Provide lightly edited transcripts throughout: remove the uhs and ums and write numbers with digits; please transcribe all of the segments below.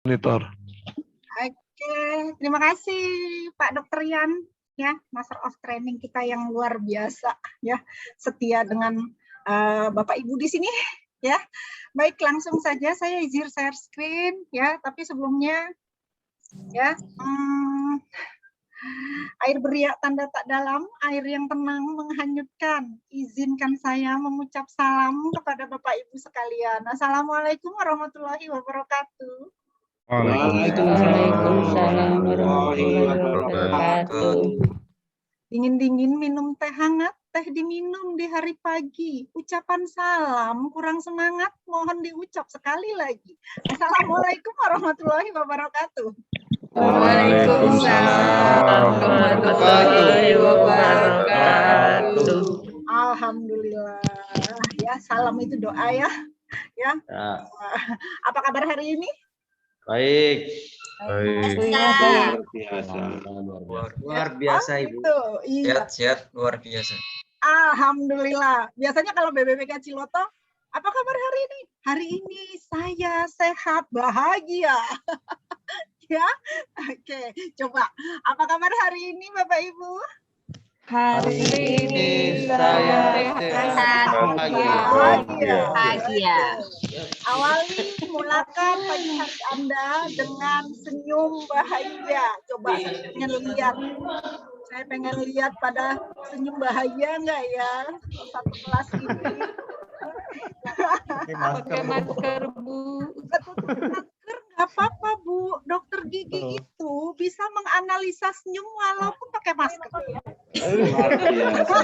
Monitor. Oke, terima kasih Pak Dr. Yan, ya, Master of Training kita yang luar biasa, ya, setia dengan Bapak Ibu di sini, ya. Baik, langsung saja saya izin share screen, ya. Tapi sebelumnya, ya, air beriak tanda tak dalam, air yang tenang menghanyutkan. Izinkan saya mengucap salam kepada Bapak Ibu sekalian. Assalamualaikum warahmatullahi wabarakatuh. Waalaikumsalam warahmatullahi wabarakatuh. Dingin-dingin minum teh hangat, teh diminum di hari pagi. Ucapan salam kurang semangat, mohon diucap sekali lagi. Assalamualaikum warahmatullahi wabarakatuh. Waalaikumsalam warahmatullahi wabarakatuh. Alhamdulillah. Ya, salam itu doa ya. Ya. Apa kabar hari ini? Baik. Luar biasa Ibu. Sehat-sehat luar biasa. Alhamdulillah. Biasanya kalau BBPK Ciloto, apa kabar hari ini? Hari ini saya sehat, bahagia. Ya, oke. Coba, apa kabar hari ini Bapak Ibu? Hari ini saya sehat, bahagia. Awali, mulakan pagi hari Anda dengan senyum bahagia. Coba saya pengen lihat pada senyum bahagia enggak ya satu kelas ini. Pakai masker, Bu. Nggak apa-apa, Bu. Dokter gigi itu bisa menganalisa senyum walaupun pakai masker. Luar biasa.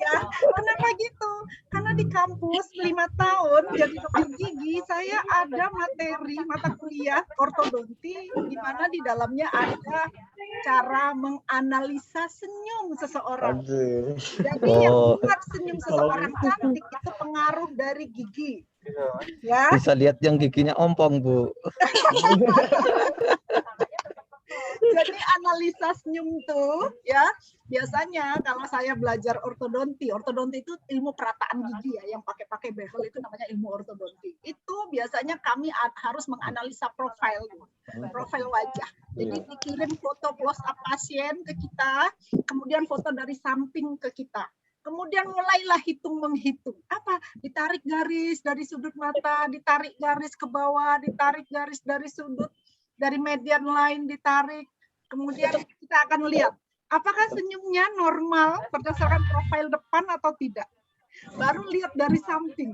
Ya, kenapa gitu? Karena di kampus 5 tahun jadi dokter gigi, saya ada materi mata kuliah ortodonti di mana di dalamnya ada cara menganalisa senyum seseorang. Jadi yang membuat senyum seseorang cantik itu pengaruh dari gigi. Ya. Bisa lihat yang giginya ompong, Bu. Jadi analisa senyum tuh, ya, biasanya kalau saya belajar ortodonti itu ilmu perataan gigi ya, yang pakai behel itu namanya ilmu ortodonti. Itu biasanya kami harus menganalisa profil wajah. Jadi dikirim foto close up pasien ke kita, kemudian foto dari samping ke kita. Kemudian mulailah hitung-menghitung. Apa? Ditarik garis dari sudut mata, ditarik garis ke bawah, ditarik garis dari sudut, dari median line ditarik. Kemudian kita akan lihat, apakah senyumnya normal berdasarkan profil depan atau tidak. Baru lihat dari samping.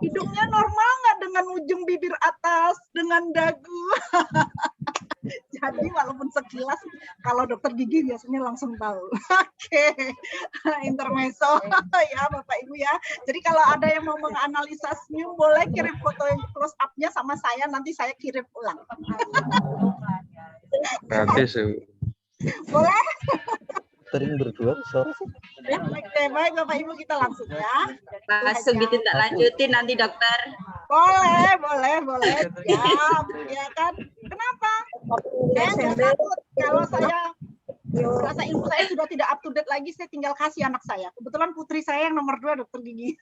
Hidungnya normal nggak dengan ujung bibir atas, dengan dagu. Jadi walaupun sekilas, kalau dokter gigi biasanya langsung tahu. Oke, intermezzo ya Bapak Ibu ya. Jadi kalau ada yang mau menganalisa senyum, boleh kirim foto yang close up-nya sama saya, nanti saya kirim ulang. Gratis ya. Boleh? Sering berdua suara sih. Oke, baik Bapak Ibu, kita langsung ya. Langsung ditindak lanjutin nanti dokter. Boleh. Ya kan? Kenapa? Saya nggak takut kalau saya rasa ilmu saya sudah tidak up to date lagi, saya tinggal kasih anak saya. Kebetulan putri saya yang nomor 2 dokter gigi.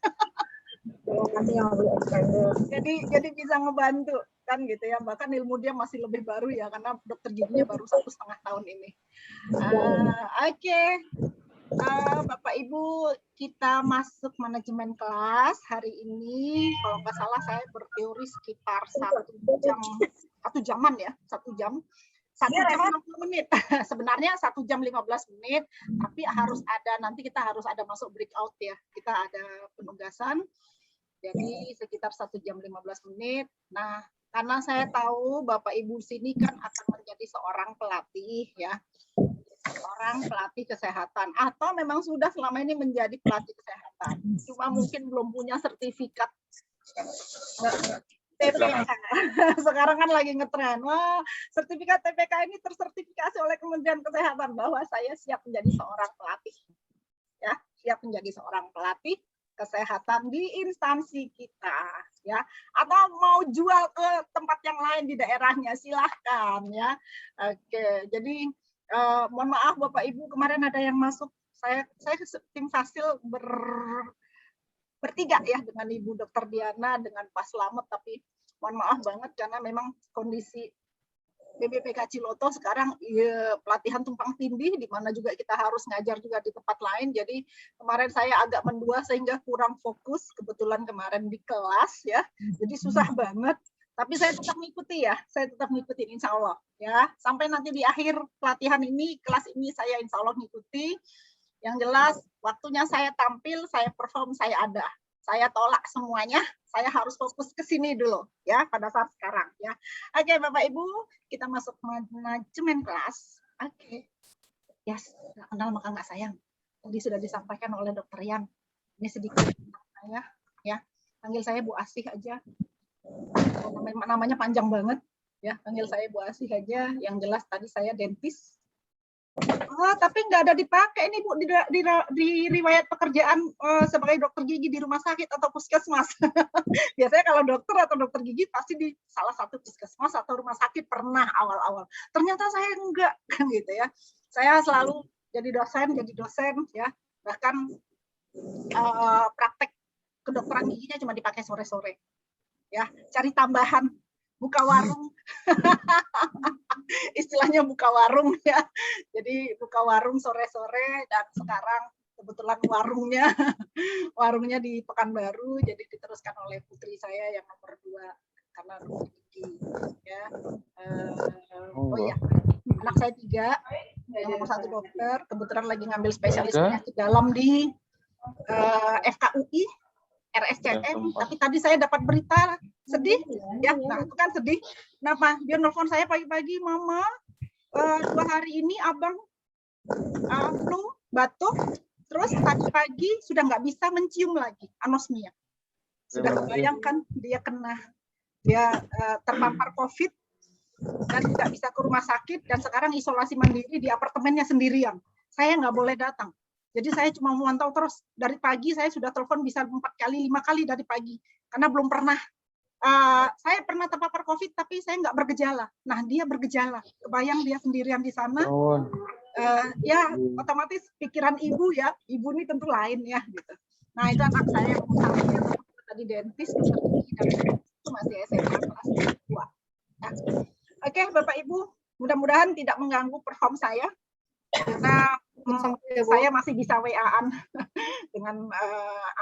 Jadi bisa ngebantu kan gitu ya, bahkan ilmu dia masih lebih baru ya karena dokter giginya baru 1,5 tahun ini. Oke. Bapak Ibu, kita masuk manajemen kelas hari ini. Kalau nggak salah saya berteori sekitar 1 jam 1 jam 60 menit. Sebenarnya 1 jam 15 menit, tapi nanti kita harus ada masuk breakout ya. Kita ada penugasan. Jadi sekitar 1 jam 15 menit. Nah, karena saya tahu Bapak Ibu sini kan akan menjadi seorang pelatih ya. Seorang pelatih kesehatan atau memang sudah selama ini menjadi pelatih kesehatan. Cuma mungkin belum punya sertifikat TPK. Sekarang kan lagi ngetren. Wah, sertifikat TPK ini tersertifikasi oleh Kementerian Kesehatan bahwa saya siap menjadi seorang pelatih. Ya, siap menjadi seorang pelatih kesehatan di instansi kita, ya. Atau mau jual ke tempat yang lain di daerahnya, silahkan, ya. Oke, jadi mohon maaf Bapak Ibu, kemarin ada yang masuk. Saya tim Fasil bertiga ya dengan Ibu Dr. Diana dengan Pak Slamet, tapi Mohon maaf banget karena memang kondisi BPPK Ciloto sekarang ya, pelatihan tumpang tindih, di mana juga kita harus ngajar juga di tempat lain. Jadi kemarin saya agak mendua sehingga kurang fokus. Kebetulan kemarin di kelas ya, jadi susah banget. Tapi saya tetap mengikuti ya, saya tetap mengikuti insya Allah ya. Sampai nanti di akhir pelatihan ini, kelas ini saya insya Allah mengikuti. Yang jelas waktunya saya tampil, saya perform, saya ada. Saya tolak semuanya, saya harus fokus ke sini dulu ya pada saat sekarang ya. Oke Bapak Ibu, kita masuk manajemen kelas. Oke. Yes, nggak kenal maka nggak sayang. Tadi sudah disampaikan oleh Dokter Yan. Ini sedikit tentang saya ya. Panggil saya Bu Asih aja. Namanya panjang banget ya. Panggil saya Bu Asih aja. Yang jelas tadi saya dentis. Oh, tapi nggak ada dipakai ini Bu di riwayat pekerjaan sebagai dokter gigi di rumah sakit atau puskesmas. Biasanya kalau dokter atau dokter gigi pasti di salah satu puskesmas atau rumah sakit pernah awal-awal. Ternyata saya enggak kan gitu ya. Saya selalu jadi dosen ya. Bahkan praktek kedokteran giginya cuma dipakai sore-sore. Ya, cari tambahan, buka warung. Istilahnya buka warung ya. Jadi buka warung sore-sore dan sekarang kebetulan warungnya di Pekanbaru, jadi diteruskan oleh putri saya yang nomor 2 karena dokter gigi ya. Oh iya, anak saya 3, yang nomor 1 dokter, kebetulan lagi ngambil spesialis penyakit dalam di FKUI RSCM, tapi tadi saya dapat berita sedih ya. Nah itu kan sedih. Kenapa? Dia nelfon saya pagi-pagi, Mama 2 hari ini abang flu, batuk, terus tadi pagi sudah nggak bisa mencium lagi, anosmia. Sudah kebayangkan dia terpapar COVID dan tidak bisa ke rumah sakit dan sekarang isolasi mandiri di apartemennya sendirian. Saya nggak boleh datang. Jadi saya cuma memantau terus dari pagi. Saya sudah telepon bisa 4 kali, 5 kali dari pagi karena belum pernah. Saya pernah terpapar COVID tapi saya nggak bergejala. Nah dia bergejala. Kebayang dia sendirian di sana. Ya otomatis pikiran ibu ya. Ibu ini tentu lain ya. Gitu. Nah itu anak saya yang tadi dentis, dan itu masih SMA kelas 2. Nah, oke Bapak Ibu, mudah-mudahan tidak mengganggu perform saya. Karena saya masih bisa WA-an dengan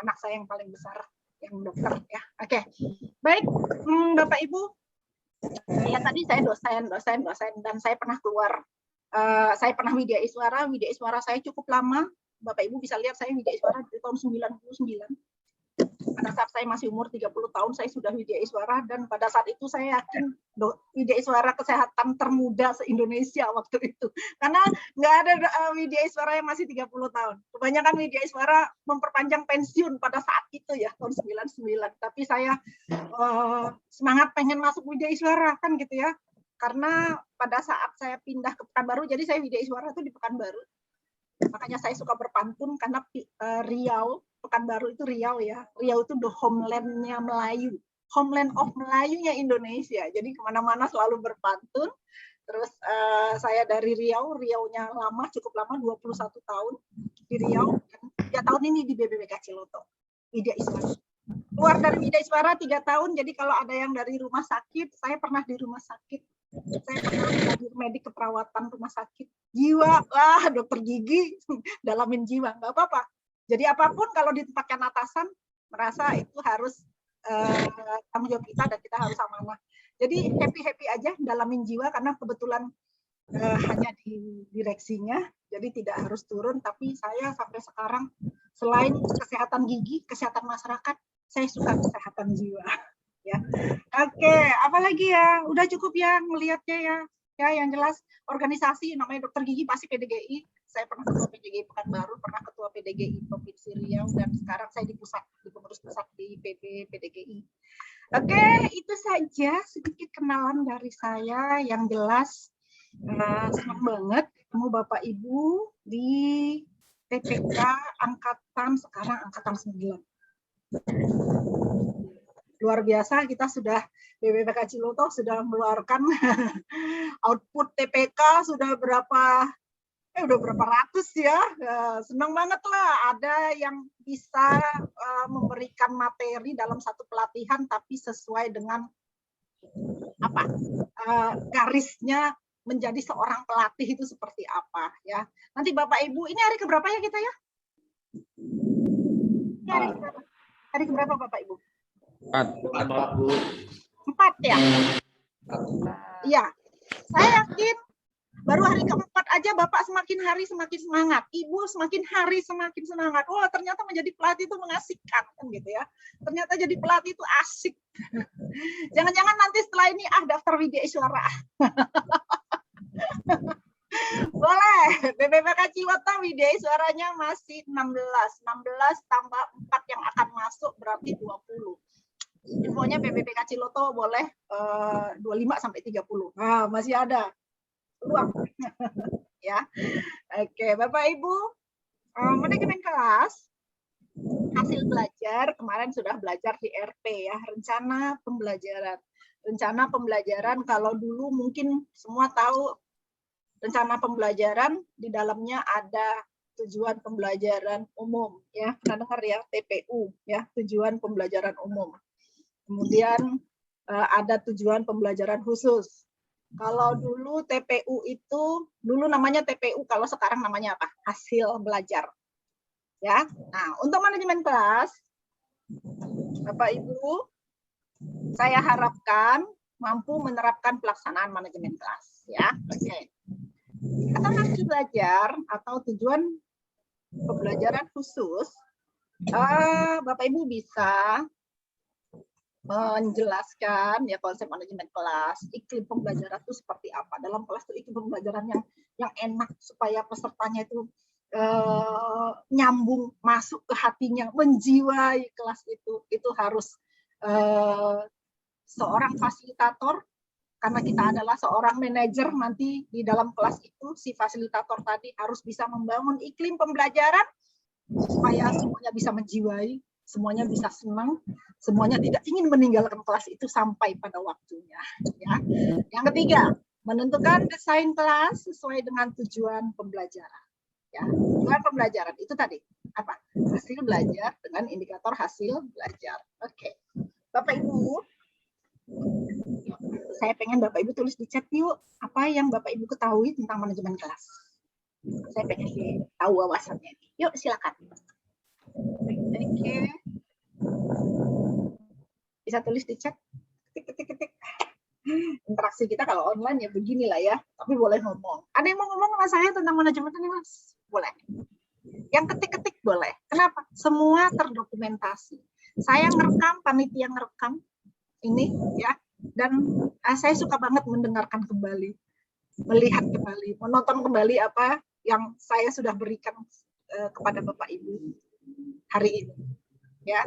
anak saya yang paling besar, yang dokter ya. Oke, baik Bapak Ibu. Ya tadi saya dosen dan saya pernah keluar. Saya pernah Widya Iswara saya cukup lama. Bapak Ibu bisa lihat saya Widya Iswara dari tahun 99. Pada saat saya masih umur 30 tahun, saya sudah Widya Iswara dan pada saat itu saya yakin Widya Iswara kesehatan termuda se-Indonesia waktu itu. Karena nggak ada Widya Iswara yang masih 30 tahun. Kebanyakan Widya Iswara memperpanjang pensiun pada saat itu ya, tahun 99. Tapi saya semangat pengen masuk Widya Iswara kan gitu ya. Karena pada saat saya pindah ke Pekanbaru, jadi saya Widya Iswara itu di Pekanbaru. Makanya saya suka berpantun karena Riau, Pekanbaru itu Riau ya. Riau itu the homeland-nya Melayu. Homeland of Melayunya Indonesia. Jadi kemana-mana selalu berpantun. Terus saya dari Riau-nya lama, cukup lama, 21 tahun di Riau. Dan 3 tahun ini di BPPK Ciloto. Widya Iswara. Keluar dari Widya Iswara 3 tahun, jadi kalau ada yang dari rumah sakit, saya pernah di rumah sakit. Saya pernah jadi medik keperawatan rumah sakit jiwa, dokter gigi dalamin jiwa, nggak apa-apa. Jadi apapun kalau ditempatkan atasan merasa itu harus tanggung jawab kita dan kita harus amanah. Jadi happy aja dalamin jiwa karena kebetulan hanya di direksinya, jadi tidak harus turun. Tapi saya sampai sekarang selain kesehatan gigi, kesehatan masyarakat, saya suka kesehatan jiwa. Ya, oke, apalagi ya, udah cukup ya melihatnya ya. Ya, yang jelas organisasi namanya Dokter Gigi pasti PDGI. Saya pernah ketua PDGI Pekanbaru, pernah ketua PDGI Provinsi Riau, dan sekarang saya di pengurus pusat di PDGI. Oke, itu saja sedikit kenalan dari saya. Yang jelas senang banget ketemu Bapak Ibu di TPK angkatan sekarang angkatan 9. Luar biasa, kita sudah BPPK Ciloto sudah mengeluarkan output TPK sudah berapa ratus ya. Senang banget lah ada yang bisa memberikan materi dalam satu pelatihan tapi sesuai dengan apa garisnya menjadi seorang pelatih itu seperti apa ya. Nanti Bapak Ibu, ini hari keberapa ya kita ya? Ini hari keberapa? Hari keberapa Bapak Ibu? 4 ya? Iya. Saya yakin baru hari keempat aja Bapak semakin hari semakin semangat, Ibu semakin hari semakin semangat. Wah, ternyata menjadi pelatih itu mengasihkan kan gitu ya. Ternyata jadi pelatih itu asik. Jangan-jangan nanti setelah ini daftar Widya Iswara. Boleh. BPPK Ciloto Widya Iswaranya masih 16. 16 tambah 4 yang akan masuk berarti 20. Infonya BPPK Ciloto boleh 25 sampai 30. Nah, masih ada peluang. Ya. Oke, Bapak Ibu, manajemen kelas hasil belajar kemarin sudah belajar di RP ya, rencana pembelajaran. Rencana pembelajaran kalau dulu mungkin semua tahu rencana pembelajaran di dalamnya ada tujuan pembelajaran umum ya. Pernah dengar ya TPU ya, tujuan pembelajaran umum. Kemudian ada tujuan pembelajaran khusus. Kalau dulu TPU itu, dulu namanya TPU, kalau sekarang namanya apa? Hasil belajar. Ya. Nah, untuk manajemen kelas, Bapak Ibu, saya harapkan mampu menerapkan pelaksanaan manajemen kelas. Ya, oke. Atau hasil belajar atau tujuan pembelajaran khusus, Bapak Ibu bisa menjelaskan ya konsep manajemen kelas, iklim pembelajaran itu seperti apa. Dalam kelas itu iklim pembelajaran yang enak supaya pesertanya itu nyambung, masuk ke hatinya, menjiwai kelas itu harus seorang fasilitator, karena kita adalah seorang manajer nanti di dalam kelas itu, si fasilitator tadi harus bisa membangun iklim pembelajaran supaya semuanya bisa menjiwai, semuanya bisa senang, semuanya tidak ingin meninggalkan kelas itu sampai pada waktunya. Ya. Yang ketiga, menentukan desain kelas sesuai dengan tujuan pembelajaran. Ya, tujuan pembelajaran itu tadi apa? Hasil belajar dengan indikator hasil belajar. Oke, Bapak Ibu, saya pengen Bapak Ibu tulis di chat yuk apa yang Bapak Ibu ketahui tentang manajemen kelas. Saya pengen tahu wawasannya. Yuk silakan. Oke. Bisa tulis di chat. Ketik. Interaksi kita kalau online ya beginilah ya. Tapi boleh ngomong. Ada yang mau ngomong sama saya tentang manajemen ini, Mas? Boleh. Yang ketik-ketik boleh. Kenapa? Semua terdokumentasi. Saya ngerekam, panitia ngerekam ini ya. Dan saya suka banget mendengarkan kembali, melihat kembali, menonton kembali apa yang saya sudah berikan kepada Bapak Ibu hari ini. Ya,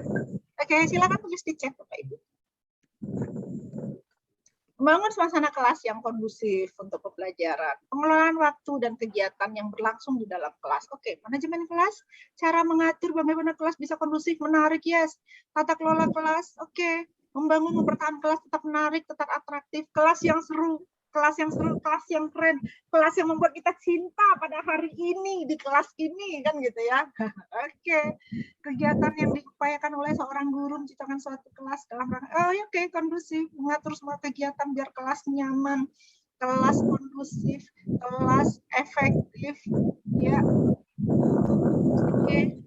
oke, silakan tulis di chat Bapak Ibu. Membangun suasana kelas yang kondusif untuk pembelajaran, pengelolaan waktu dan kegiatan yang berlangsung di dalam kelas. Oke, manajemen kelas, cara mengatur bagaimana kelas bisa kondusif, menarik, yes. Tata kelola kelas, oke. Membangun, mempertahankan kelas tetap menarik, tetap atraktif, kelas yang seru, kelas yang keren, kelas yang membuat kita cinta pada hari ini di kelas ini kan gitu ya. Oke. Kegiatan yang diupayakan oleh seorang guru menciptakan suatu kelas dalam rangka kondusif, mengatur semua kegiatan biar kelas nyaman, kelas kondusif, kelas efektif ya. Oke.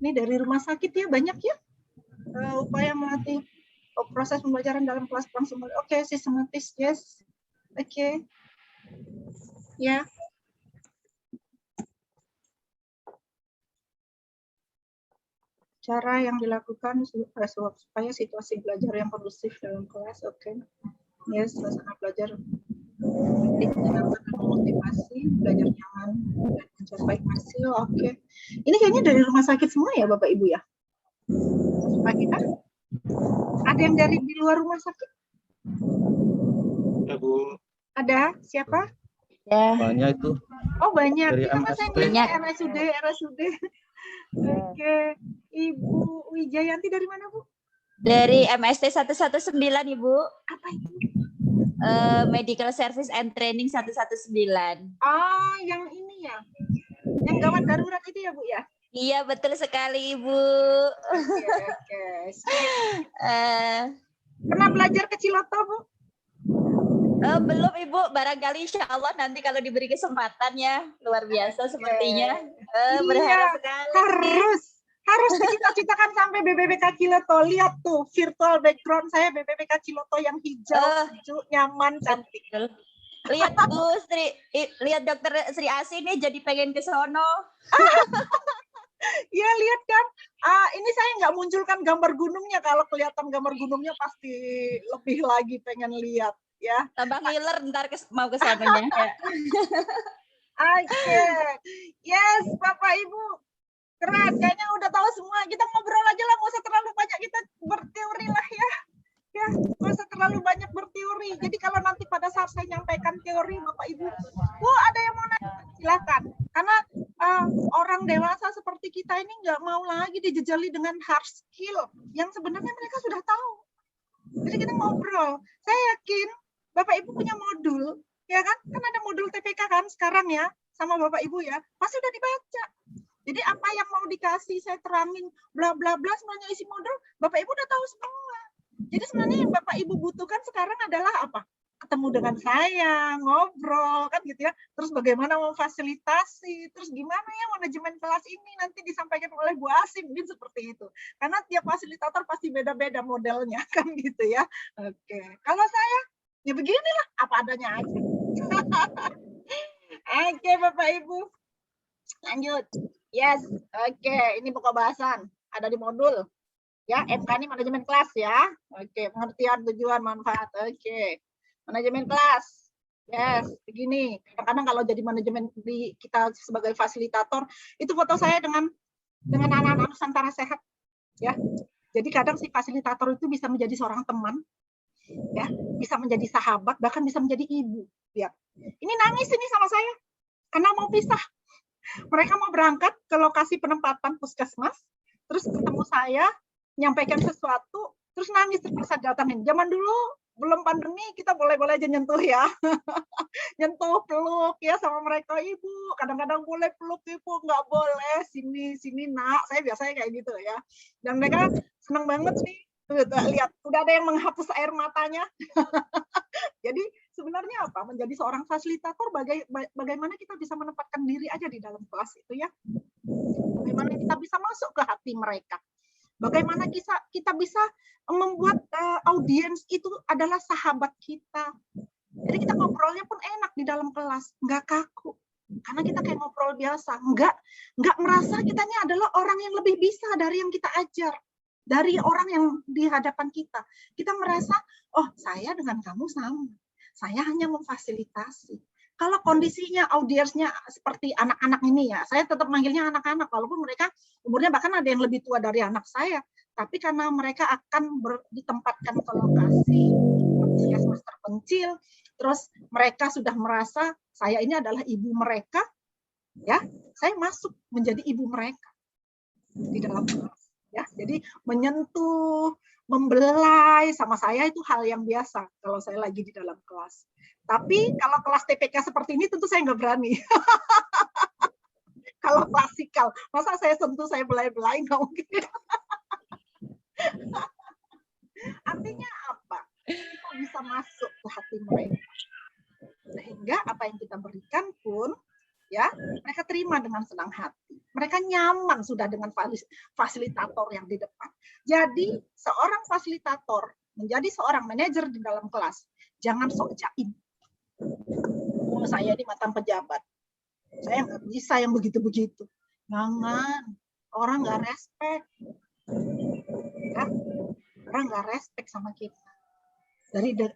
Ini dari rumah sakit ya, banyak ya. Upaya melatih proses pembelajaran dalam kelas langsung. Oke, sistematis, yes. Oke. Ya. Cara yang dilakukan supaya situasi belajar yang kondusif dalam kelas, oke. Yes, suasana belajar menyenangkan dan memotivasi, belajar nyaman dan mencapai hasil, oke. Ini kayaknya dari rumah sakit semua ya, Bapak Ibu ya? Pak kita? Ada yang dari di luar rumah sakit? Ya, Bu. Ada? Siapa? Ya. Banyak itu. Oh, banyak. Dari Sama saya MSD. RSUD. Oke. Ibu Wijayanti dari mana, Bu? Dari MST 119, Ibu. Apa itu? Medical Service and Training 119. Oh, yang ini ya. Yang gawat darurat itu ya, Bu ya? Iya, betul sekali, Ibu. Oke. Pernah belajar ke Ciloto, Bu? Belum Ibu, barangkali insya Allah nanti kalau diberi kesempatan ya, luar biasa sepertinya. Berharap sekali. Harus dicita-citakan sampai BBBK Ciloto. Lihat tuh virtual background saya BBBK Ciloto yang hijau, sejuk, nyaman, cantik. Betul. Lihat Bu Sri, lihat Dokter Sri Asi nih jadi pengen ke sono. Ya lihat kan, ini saya nggak munculkan gambar gunungnya. Kalau kelihatan gambar gunungnya pasti lebih lagi pengen lihat ya. Tambah ngiler ntar mau ke sononya. Ya. Oke, yes Bapak Ibu, keren. Kayaknya udah tahu semua. Kita ngobrol aja lah, nggak usah terlalu banyak kita berteori lah ya. Ya, nggak usah terlalu banyak berteori. Jadi kalau nanti pada saat saya nyampaikan teori, Bapak Ibu, ada yang mau nanya, silakan. Karena orang dewasa seperti kita ini nggak mau lagi dijejali dengan hard skill yang sebenarnya mereka sudah tahu. Jadi kita ngobrol. Saya yakin Bapak Ibu punya modul, ya kan? Kan ada modul TPK kan sekarang ya, sama Bapak Ibu ya. Pasti udah dibaca. Jadi apa yang mau dikasih saya terangin, bla bla bla, semuanya isi modul, Bapak Ibu udah tahu semua. Jadi sebenarnya yang Bapak Ibu butuhkan sekarang adalah apa? Ketemu dengan saya, ngobrol, kan gitu ya. Terus bagaimana memfasilitasi, terus gimana ya manajemen kelas ini nanti disampaikan oleh Bu Asim, mungkin seperti itu. Karena tiap fasilitator pasti beda-beda modelnya, kan gitu ya. Oke, kalau saya, ya beginilah, apa adanya aja. Oke, Bapak Ibu. Lanjut. Yes, oke. Ini pokok bahasan. Ada di modul. Ya, MK ini manajemen kelas ya. Oke, pengertian, tujuan, manfaat. Oke. Manajemen kelas. Yes, begini. Kadang-kadang kalau jadi manajemen kita sebagai fasilitator, itu foto saya dengan anak-anak Nusantara Sehat. Ya. Jadi kadang si fasilitator itu bisa menjadi seorang teman, ya, bisa menjadi sahabat, bahkan bisa menjadi ibu. Ya. Ini nangis ini sama saya karena mau pisah. Mereka mau berangkat ke lokasi penempatan puskesmas, terus ketemu saya, nyampaikan sesuatu, terus nangis terpaksa datangin. Zaman dulu belum pandemi kita boleh-boleh aja nyentuh ya, nyentuh peluk ya sama mereka, ibu. Kadang-kadang boleh peluk ibu, nggak boleh sini nak. Saya biasanya kayak gitu ya. Dan mereka senang banget nih. Tuh, lihat, udah ada yang menghapus air matanya. Jadi sebenarnya apa? Menjadi seorang fasilitator bagaimana kita bisa menempatkan diri aja di dalam kelas itu ya. Bagaimana kita bisa masuk ke hati mereka. Bagaimana kita bisa membuat audiens itu adalah sahabat kita. Jadi kita ngobrolnya pun enak di dalam kelas, nggak kaku. Karena kita kayak ngobrol biasa, nggak merasa kitanya adalah orang yang lebih bisa dari yang kita ajar, dari orang yang di hadapan kita. Kita merasa, oh saya dengan kamu sama, saya hanya memfasilitasi. Kalau kondisinya audiensnya seperti anak-anak ini ya, saya tetap manggilnya anak-anak, walaupun mereka umurnya bahkan ada yang lebih tua dari anak saya, tapi karena mereka akan ditempatkan ke lokasi puskesmas terpencil, terus mereka sudah merasa saya ini adalah ibu mereka, ya, saya masuk menjadi ibu mereka di dalam kelas, ya. Jadi menyentuh, membelai sama saya itu hal yang biasa kalau saya lagi di dalam kelas. Tapi kalau kelas TPK seperti ini tentu saya nggak berani. Kalau klasikal, masa saya sentuh, saya belai-belai, nggak mungkin. Artinya apa? Kita bisa masuk ke hati mereka. Sehingga apa yang kita berikan pun, ya, mereka terima dengan senang hati. Mereka nyaman sudah dengan fasilitator yang di depan. Jadi seorang fasilitator menjadi seorang manajer di dalam kelas, jangan sok jaim. Oh, saya ini mantan pejabat, saya nggak bisa yang begitu-begitu. Jangan, orang nggak respect, ya, orang nggak respect sama kita.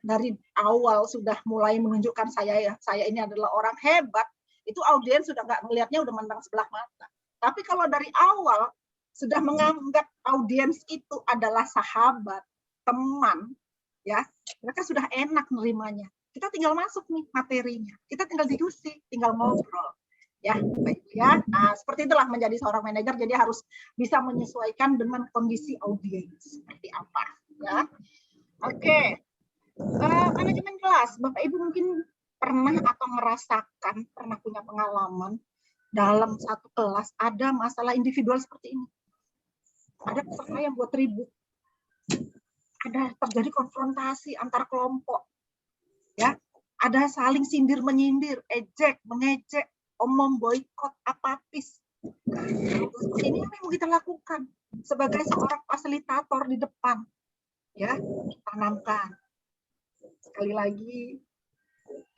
Dari awal sudah mulai menunjukkan saya ini adalah orang hebat, itu audiens sudah nggak melihatnya, udah mandang sebelah mata. Tapi kalau dari awal sudah menganggap audiens itu adalah sahabat, teman, ya, mereka sudah enak nerimanya. Kita tinggal masuk nih materinya, kita tinggal diskusi, tinggal ngobrol, ya, baik ya. Nah, seperti itulah menjadi seorang manajer. Jadi harus bisa menyesuaikan dengan kondisi audiens seperti apa, ya. Oke, manajemen kelas, Bapak Ibu mungkin pernah atau merasakan, pernah punya pengalaman dalam satu kelas ada masalah individual seperti ini. Ada peserta yang buat ribut, ada terjadi konfrontasi antar kelompok. Ya, ada saling sindir menyindir, ejek, mengejek, omong boikot, apatis. Ini apa yang mau kita lakukan sebagai seorang fasilitator di depan, ya, tanamkan. Sekali lagi,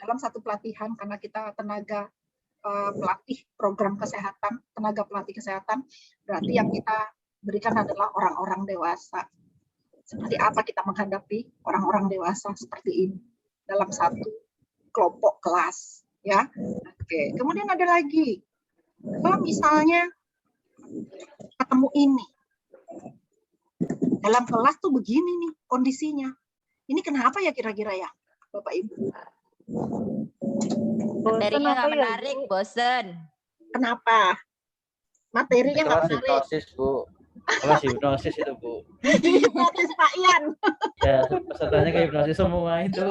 dalam satu pelatihan, karena kita tenaga pelatih program kesehatan, tenaga pelatih kesehatan, berarti yang kita berikan adalah orang-orang dewasa. Seperti apa kita menghadapi orang-orang dewasa seperti ini dalam satu kelompok kelas, ya. Oke, kemudian ada lagi, kalau misalnya ketemu ini dalam kelas tuh begini nih kondisinya, ini kenapa ya kira-kira ya, Bapak Ibu? Materinya nggak menarik, bosen. Kenapa? Materinya nggak Kelas menarik. hipnosis, Bu. Kelas hipnosis itu, Bu. Hipnotis Pak Ian. Ya, pesertanya ke hipnosis semua itu.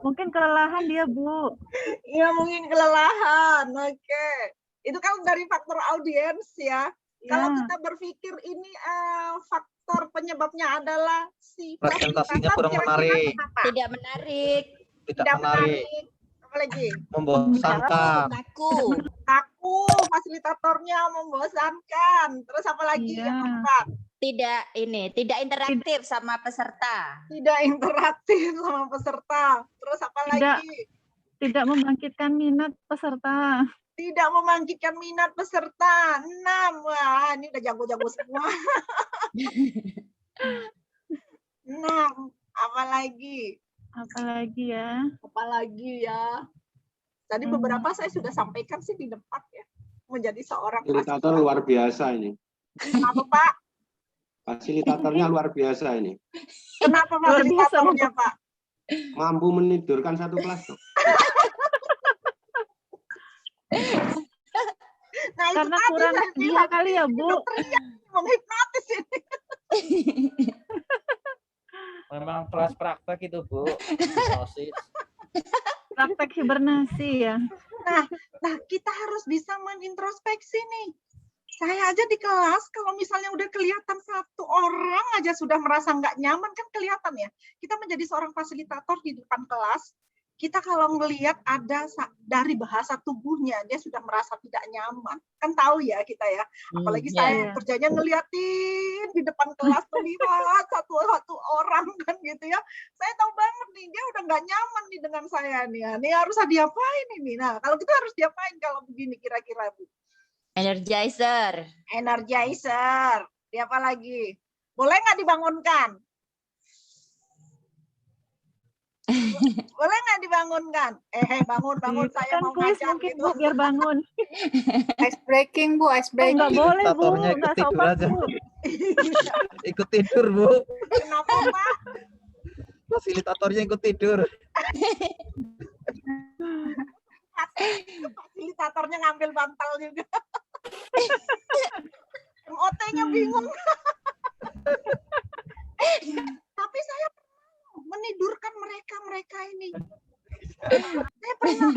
Mungkin kelelahan dia, Bu. Iya, mungkin kelelahan. Oke. Itu kan dari faktor audiens ya. Kalau kita berpikir ini faktor penyebabnya adalah si Presentasinya fasilitator, kurang kira-kira menarik. kenapa? Tidak menarik. Tidak menarik. Apa lagi? Membosankan. Kaku. Fasilitatornya membosankan. Terus apa lagi Iya. yang keempat? Tidak interaktif sama peserta. Tidak interaktif sama peserta. Terus apa lagi? Tidak membangkitkan minat peserta. Tidak membangkitkan minat peserta. 6. Wah, ini udah jago-jago semua. 6. Apalagi? Apalagi ya. Apalagi ya. Tadi beberapa saya sudah sampaikan sih di depan ya. Menjadi seorang Fasilitator luar biasa ini. Kenapa Pak? Fasilitatornya luar biasa ini. Kenapa fasilitatornya Pak? Mampu menidurkan satu kelas. Tuh. Nah, itu Karena tadi kurang saya dia bilang, kali ya, Bu. dokter yang menghipnotis ini. Memang kelas praktek itu, Bu. Hipnosis. Praktek hibernasi ya. Nah, kita harus bisa menintrospeksi nih. Saya aja di kelas, kalau misalnya udah kelihatan satu orang aja sudah merasa nggak nyaman, kan kelihatan ya. Kita menjadi seorang fasilitator di depan kelas, kita kalau ngelihat ada dari bahasa tubuhnya, dia sudah merasa tidak nyaman. Kan tahu ya kita ya. Apalagi saya kerjanya ngeliatin di depan kelas, melihat satu-satu orang kan gitu ya. Saya tahu banget nih, dia udah nggak nyaman nih dengan saya nih. Ini harus diapain ini? Nah, kalau kita harus diapain kalau begini kira-kira, Bu? Energizer. Energizer. Apa lagi? Boleh nggak dibangunkan? Boleh nggak dibangunkan? Bangun, saya Kan mau kuis ngajar mungkin, gitu. Bu, biar bangun. Ice breaking, Bu, ice breaking. Nggak boleh, Bu. Fasilitatornya ikut Nggak tidur sopan, aja. Bu. Ikut tidur, Bu. Kenapa, Pak? Fasilitatornya ikut tidur. Fasilitatornya ngambil bantal juga. MOT-nya bingung. Tapi saya pernah menidurkan mereka ini. Saya pernah.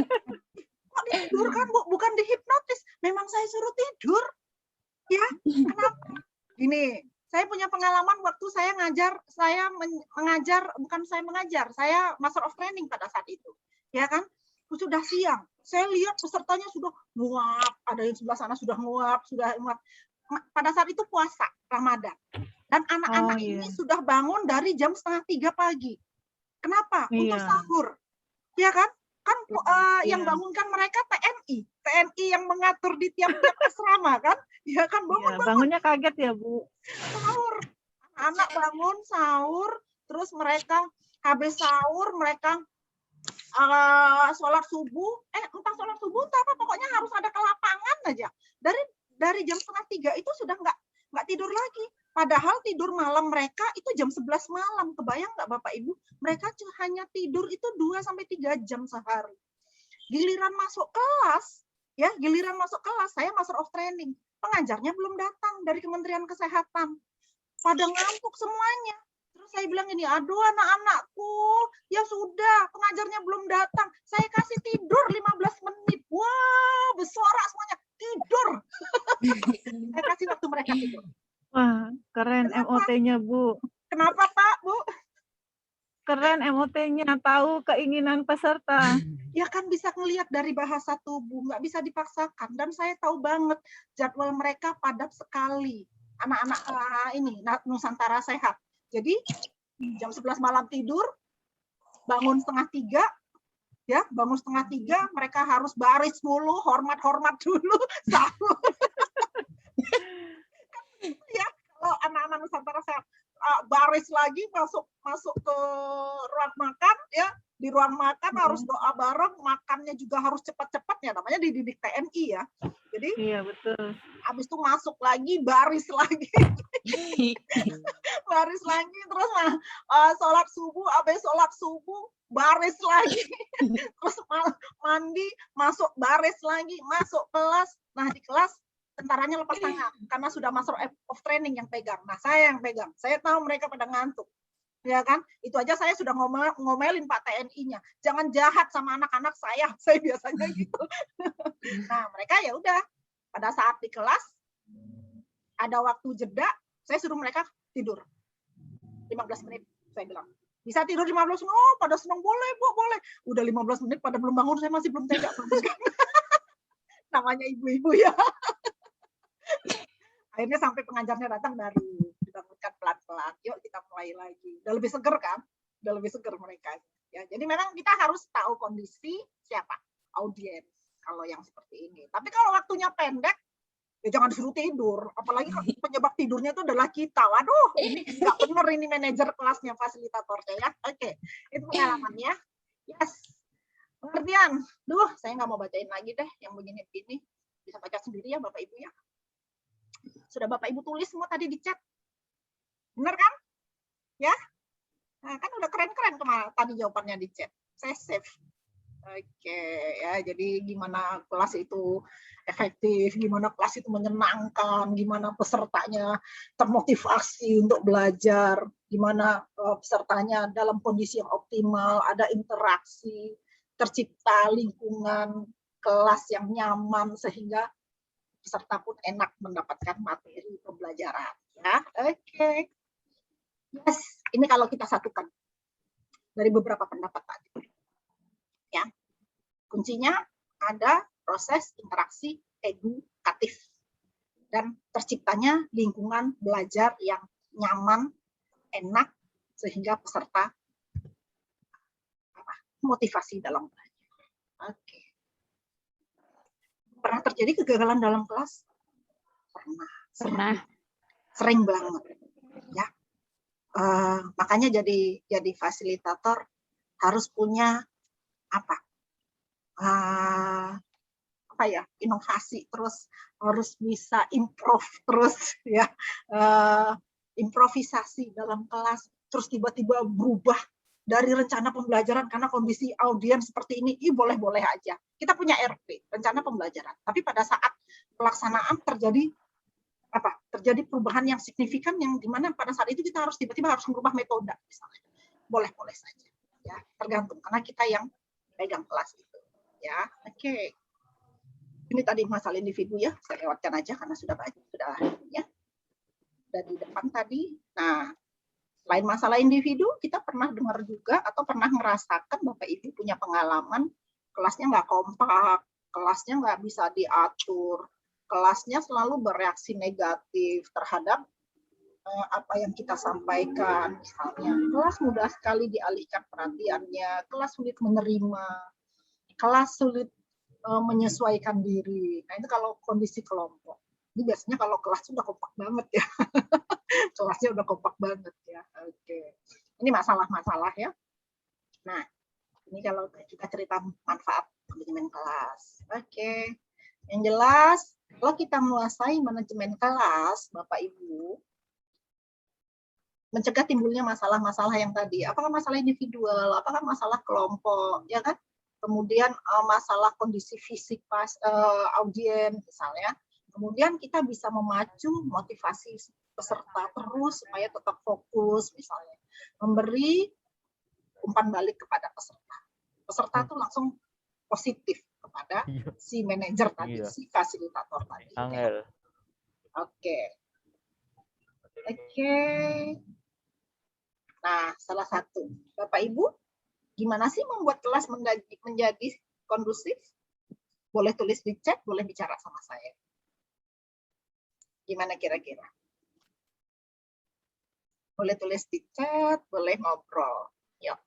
Kok ditidurkan, Bu? Bukan dihipnotis. Memang saya suruh tidur. Ya, kenapa? Gini, saya punya pengalaman waktu saya mengajar, saya Master of Training pada saat itu. Ya kan? Sudah siang. Saya lihat pesertanya sudah nguap, ada yang sebelah sana sudah nguap. Pada saat itu puasa Ramadan. Dan anak-anak ini sudah bangun dari jam 2:30 pagi. Kenapa? Untuk sahur. Ya kan? Kan yang bangunkan mereka TNI yang mengatur di tiap-tiap asrama kan? Ya kan, bangunnya kaget ya, Bu. Sahur. Anak bangun sahur, terus mereka habis sahur mereka sholat subuh, entah sholat subuh entah apa, pokoknya harus ada ke lapangan aja. Dari jam 2:30 itu sudah nggak tidur lagi. Padahal tidur malam mereka itu jam 11 malam. Kebayang nggak Bapak Ibu? Mereka hanya tidur itu 2-3 jam sehari. Giliran masuk kelas, saya Master of Training. Pengajarnya belum datang dari Kementerian Kesehatan. Pada ngantuk semuanya. Terus saya bilang ini, aduh anak-anakku, ya sudah, pengajarnya belum datang. Saya kasih tidur 15 menit. Wah, bersorak semuanya. Tidur. Saya kasih waktu mereka tidur. Wah, keren MOT-nya, Bu. Kenapa, Pak, Bu? Keren keren MOT-nya, tahu keinginan peserta. Ya kan bisa ngelihat dari bahasa tubuh, nggak bisa dipaksakan. Dan saya tahu banget jadwal mereka padat sekali. Anak-anak ini Nusantara Sehat. Jadi jam 11 malam tidur, bangun 2:30, ya bangun 2:30, mereka harus baris dulu, hormat dulu, sahur. Ya, kalau anak-anak Nusantara Sehat baris lagi masuk ke ruang makan, ya di ruang makan harus doa bareng, makannya juga harus cepat-cepat, ya namanya dididik TNI ya. Jadi Iya, betul. habis itu masuk lagi, baris lagi. Baris lagi, terus sholat subuh, habis sholat subuh baris lagi. Terus mandi, masuk baris lagi, masuk kelas. Nah di kelas tentaranya lepas tangan karena sudah masuk of training yang pegang. Nah saya yang pegang. Saya tahu mereka pada ngantuk, ya kan? Itu aja saya sudah ngomelin Pak TNI-nya. Jangan jahat sama anak-anak saya. Saya biasanya gitu. Nah mereka ya udah. Pada saat di kelas ada waktu jeda, saya suruh mereka tidur 15 menit. Saya bilang bisa tidur 15 menit. Oh pada senang, boleh Bu, boleh. Udah 15 menit pada belum bangun, saya masih belum tega. Namanya ibu-ibu ya. Akhirnya sampai pengajarnya datang baru dibangunkan pelan-pelan. Yuk kita mulai lagi. Udah lebih seger kan? Udah lebih seger mereka. Ya, jadi memang kita harus tahu kondisi siapa audiens kalau yang seperti ini. Tapi kalau waktunya pendek, ya jangan disuruh tidur. Apalagi penyebab tidurnya itu adalah kita. Waduh, ini nggak bener ini manajer kelasnya, fasilitatornya ya. Oke, itu pengalamannya. Yes. Pengertian. Duh, saya nggak mau bacain lagi deh yang begini-begini. Bisa baca sendiri ya Bapak Ibu ya. Sudah Bapak Ibu tulis semua tadi di chat. Benar kan? Ya? Nah, kan udah keren-keren tadi jawabannya di chat. Saya save. Oke, ya. Jadi gimana kelas itu efektif, gimana kelas itu menyenangkan, gimana pesertanya termotivasi untuk belajar, gimana pesertanya dalam kondisi yang optimal, ada interaksi, tercipta lingkungan kelas yang nyaman sehingga peserta pun enak mendapatkan materi pembelajaran. Ya, oke. Yes, ini kalau kita satukan dari beberapa pendapat tadi. Ya, kuncinya ada proses interaksi edukatif dan terciptanya lingkungan belajar yang nyaman, enak, sehingga peserta motivasi dalam belajar. Oke. Pernah terjadi kegagalan dalam kelas? Pernah. Sering banget. Ya. Makanya jadi fasilitator harus punya inovasi terus, harus bisa improve terus ya, improvisasi dalam kelas, terus tiba-tiba berubah dari rencana pembelajaran karena kondisi audiens seperti ini, boleh-boleh aja. Kita punya RP, rencana pembelajaran. Tapi pada saat pelaksanaan terjadi perubahan yang signifikan yang dimana pada saat itu kita harus tiba-tiba harus merubah metode misalnya. Boleh-boleh saja. Ya, tergantung karena kita yang pegang kelas itu. Ya, oke. Ini tadi masalah individu ya, saya lewatkan aja karena sudah ya. Dari depan tadi. Nah, selain masalah individu, kita pernah dengar juga atau pernah merasakan Bapak Ibu punya pengalaman kelasnya nggak kompak, kelasnya nggak bisa diatur, kelasnya selalu bereaksi negatif terhadap apa yang kita sampaikan. Misalnya, kelas mudah sekali dialihkan perhatiannya, kelas sulit menerima, kelas sulit menyesuaikan diri. Nah, itu kalau kondisi kelompok. Ini biasanya kalau kelas sudah kompak banget ya. Kelasnya udah kompak banget ya. Oke. Ini masalah-masalah ya. Nah, ini kalau kita cerita manfaat manajemen kelas. Oke. Yang jelas, kalau kita menguasai manajemen kelas, Bapak Ibu, mencegah timbulnya masalah-masalah yang tadi. Apakah masalah individual, apakah masalah kelompok, ya kan? Kemudian masalah kondisi fisik audiens misalnya. Kemudian kita bisa memacu motivasi peserta terus supaya tetap fokus misalnya. Memberi umpan balik kepada peserta. Peserta tuh langsung positif kepada si manajer tadi, si fasilitator tadi. Angel. Oke. Nah, salah satu. Bapak Ibu, gimana sih membuat kelas menjadi kondusif? Boleh tulis di chat, boleh bicara sama saya. Gimana kira-kira? Boleh tulis di chat, boleh ngobrol. Yuk.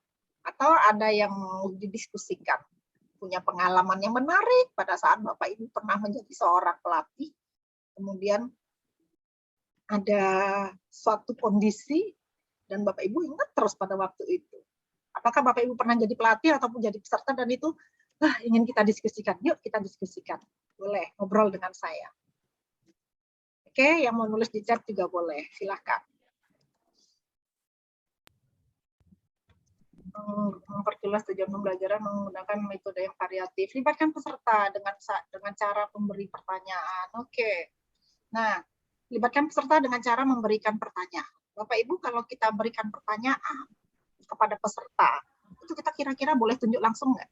Atau ada yang mau didiskusikan. Punya pengalaman yang menarik pada saat Bapak Ibu pernah menjadi seorang pelatih. Kemudian ada suatu kondisi dan Bapak Ibu ingat terus pada waktu itu. Apakah Bapak Ibu pernah jadi pelatih ataupun jadi peserta dan itu ingin kita diskusikan? Yuk kita diskusikan. Boleh ngobrol dengan saya. Oke, yang mau nulis di chat juga boleh. Silakan. Memperjelas tujuan pembelajaran menggunakan metode yang variatif. Libatkan peserta dengan cara memberi pertanyaan. Oke. Nah, libatkan peserta dengan cara memberikan pertanyaan. Bapak Ibu, kalau kita berikan pertanyaan kepada peserta, itu kita kira-kira boleh tunjuk langsung nggak?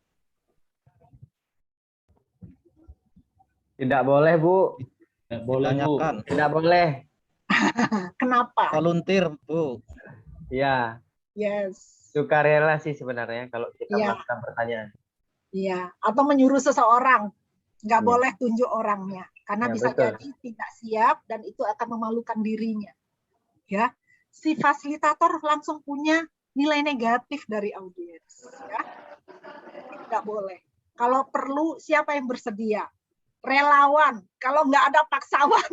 Tidak boleh, Bu. Tidak boleh, Bu. Tidak boleh. Kenapa? Volunteer, Bu. Iya. Yes. Sukarela sih sebenarnya kalau kita Iya. melakukan pertanyaan. Iya, atau menyuruh seseorang. Nggak Iya. boleh tunjuk orangnya. Karena Ya, bisa betul. jadi tidak siap dan itu akan memalukan dirinya. Ya, si fasilitator langsung punya nilai negatif dari audiens. Ya, nggak boleh. Kalau perlu, siapa yang bersedia? Relawan. Kalau nggak ada paksawan.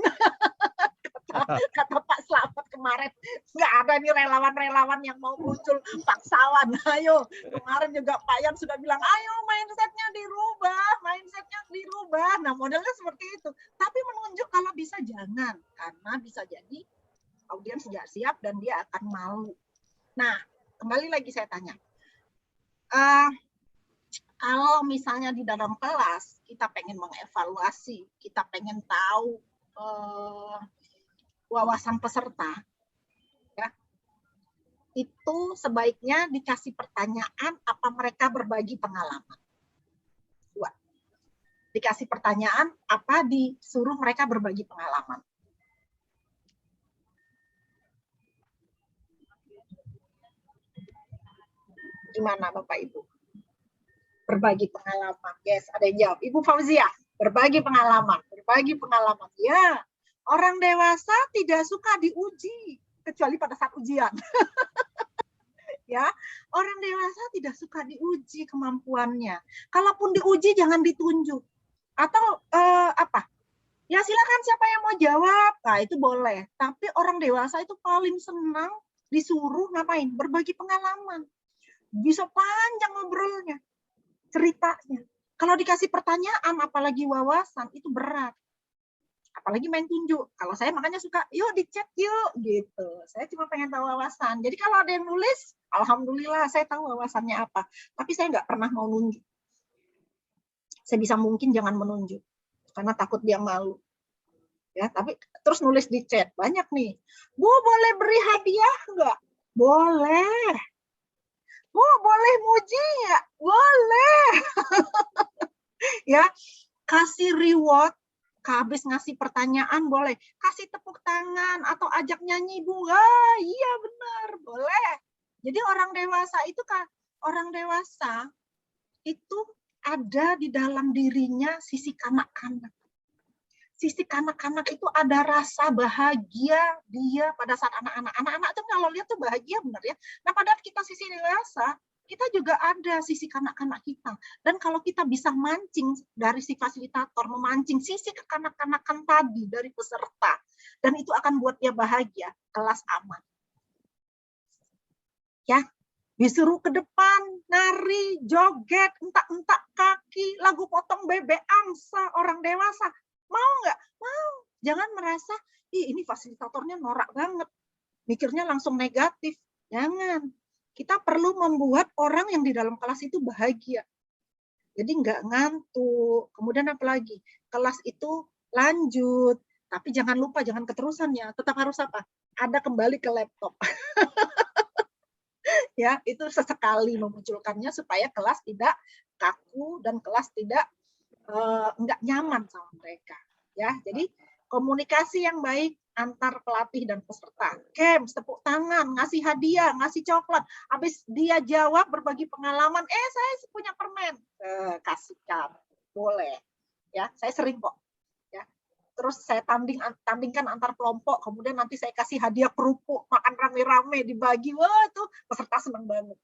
Kata Pak Slamet kemarin, nggak ada nih relawan-relawan yang mau muncul paksawan. Ayo, kemarin juga Pak Yan sudah bilang, ayo mindsetnya dirubah. Nah, modelnya seperti itu. Tapi menunjuk kalau bisa jangan, karena bisa jadi audiens nggak siap dan dia akan malu. Nah, kembali lagi saya tanya, kalau misalnya di dalam kelas kita pengen mengevaluasi, kita pengen tahu wawasan peserta, ya, itu sebaiknya dikasih pertanyaan apa mereka berbagi pengalaman. Dua. Dikasih pertanyaan apa disuruh mereka berbagi pengalaman. Gimana Bapak Ibu? Berbagi pengalaman. Yes, ada yang jawab. Ibu Fauzia, berbagi pengalaman. Ya, orang dewasa tidak suka diuji, kecuali pada saat ujian. Ya, orang dewasa tidak suka diuji kemampuannya. Kalaupun diuji jangan ditunjuk. Atau apa? Ya silakan siapa yang mau jawab. Nah, itu boleh. Tapi orang dewasa itu paling senang disuruh ngapain? Berbagi pengalaman. Bisa panjang ngobrolnya, ceritanya. Kalau dikasih pertanyaan, apalagi wawasan, itu berat. Apalagi main tunjuk. Kalau saya makanya suka, yuk di chat yuk, gitu. Saya cuma pengen tahu wawasan. Jadi kalau ada yang nulis, alhamdulillah saya tahu wawasannya apa. Tapi saya nggak pernah mau nunjuk. Sebisa mungkin jangan menunjuk, karena takut dia malu. Ya, tapi terus nulis di chat, banyak nih. Bu, boleh beri hadiah nggak? Boleh. Bu, boleh muji nggak? Boleh. Ya, kasih reward. Habis ngasih pertanyaan boleh, kasih tepuk tangan atau ajak nyanyi Bu. Iya benar, boleh. Jadi orang dewasa itu ada di dalam dirinya sisi kanak-kanak. Sisi kanak-kanak itu ada rasa bahagia dia pada saat anak-anak tuh kalau lihat tuh bahagia benar ya. Nah, padahal kita sisi dewasa, kita juga ada sisi kanak-kanak kita. Dan kalau kita bisa mancing dari si fasilitator, memancing sisi kekanak-kanakan tadi dari peserta, dan itu akan buat dia bahagia, kelas aman. Ya, disuruh ke depan, nari, joget, entak-entak kaki, lagu potong bebek angsa, orang dewasa. Mau nggak? Mau. Jangan merasa, ih ini fasilitatornya norak banget. Mikirnya langsung negatif. Jangan. Kita perlu membuat orang yang di dalam kelas itu bahagia. Jadi nggak ngantuk. Kemudian apa lagi? Kelas itu lanjut. Tapi jangan lupa, jangan keterusannya. Tetap harus apa? Ada kembali ke laptop. Ya, itu sesekali memunculkannya supaya kelas tidak kaku dan kelas tidak nggak nyaman sama mereka. Ya, jadi komunikasi yang baik antar pelatih dan peserta. Camps, tepuk tangan, ngasih hadiah, ngasih coklat. Habis dia jawab berbagi pengalaman, saya punya permen. Kasihkan. Boleh. Ya, saya sering kok. Ya. Terus saya tandingkan antar kelompok, kemudian nanti saya kasih hadiah kerupuk, makan rame-rame, dibagi. Wah, itu peserta senang banget.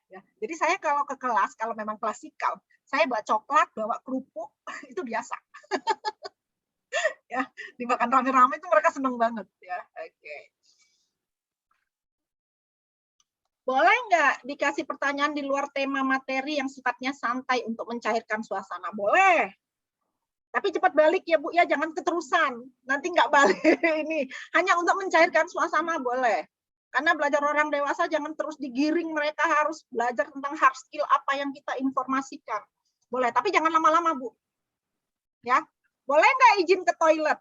Ya. Jadi saya kalau ke kelas, kalau memang klasikal, saya bawa coklat, bawa kerupuk, itu biasa. Ya, dimakan rame-rame itu mereka senang banget ya. Oke. Boleh nggak dikasih pertanyaan di luar tema materi yang sifatnya santai untuk mencairkan suasana? Boleh. Tapi cepat balik ya Bu ya, jangan keterusan. Nanti nggak balik ini. Hanya untuk mencairkan suasana boleh. Karena belajar orang dewasa jangan terus digiring, mereka harus belajar tentang hard skill apa yang kita informasikan. Boleh, tapi jangan lama-lama Bu. Ya. Boleh nggak izin ke toilet?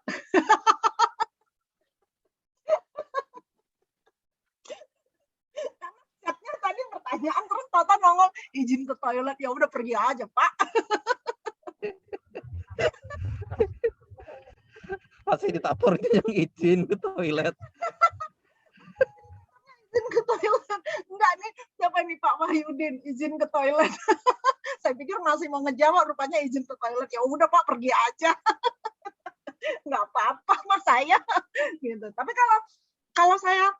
Karena tadi pertanyaan terus Toto nongol izin ke toilet, ya udah pergi aja Pak. Fasilitatornya yang izin ke toilet. Izin ke toilet. Enggak nih, siapa nih Pak Mahyudin izin ke toilet. Saya pikir masih mau ngejawab, rupanya izin ke toilet. Ya udah Pak, pergi aja. Nggak apa-apa mas saya. Gitu. Tapi kalau saya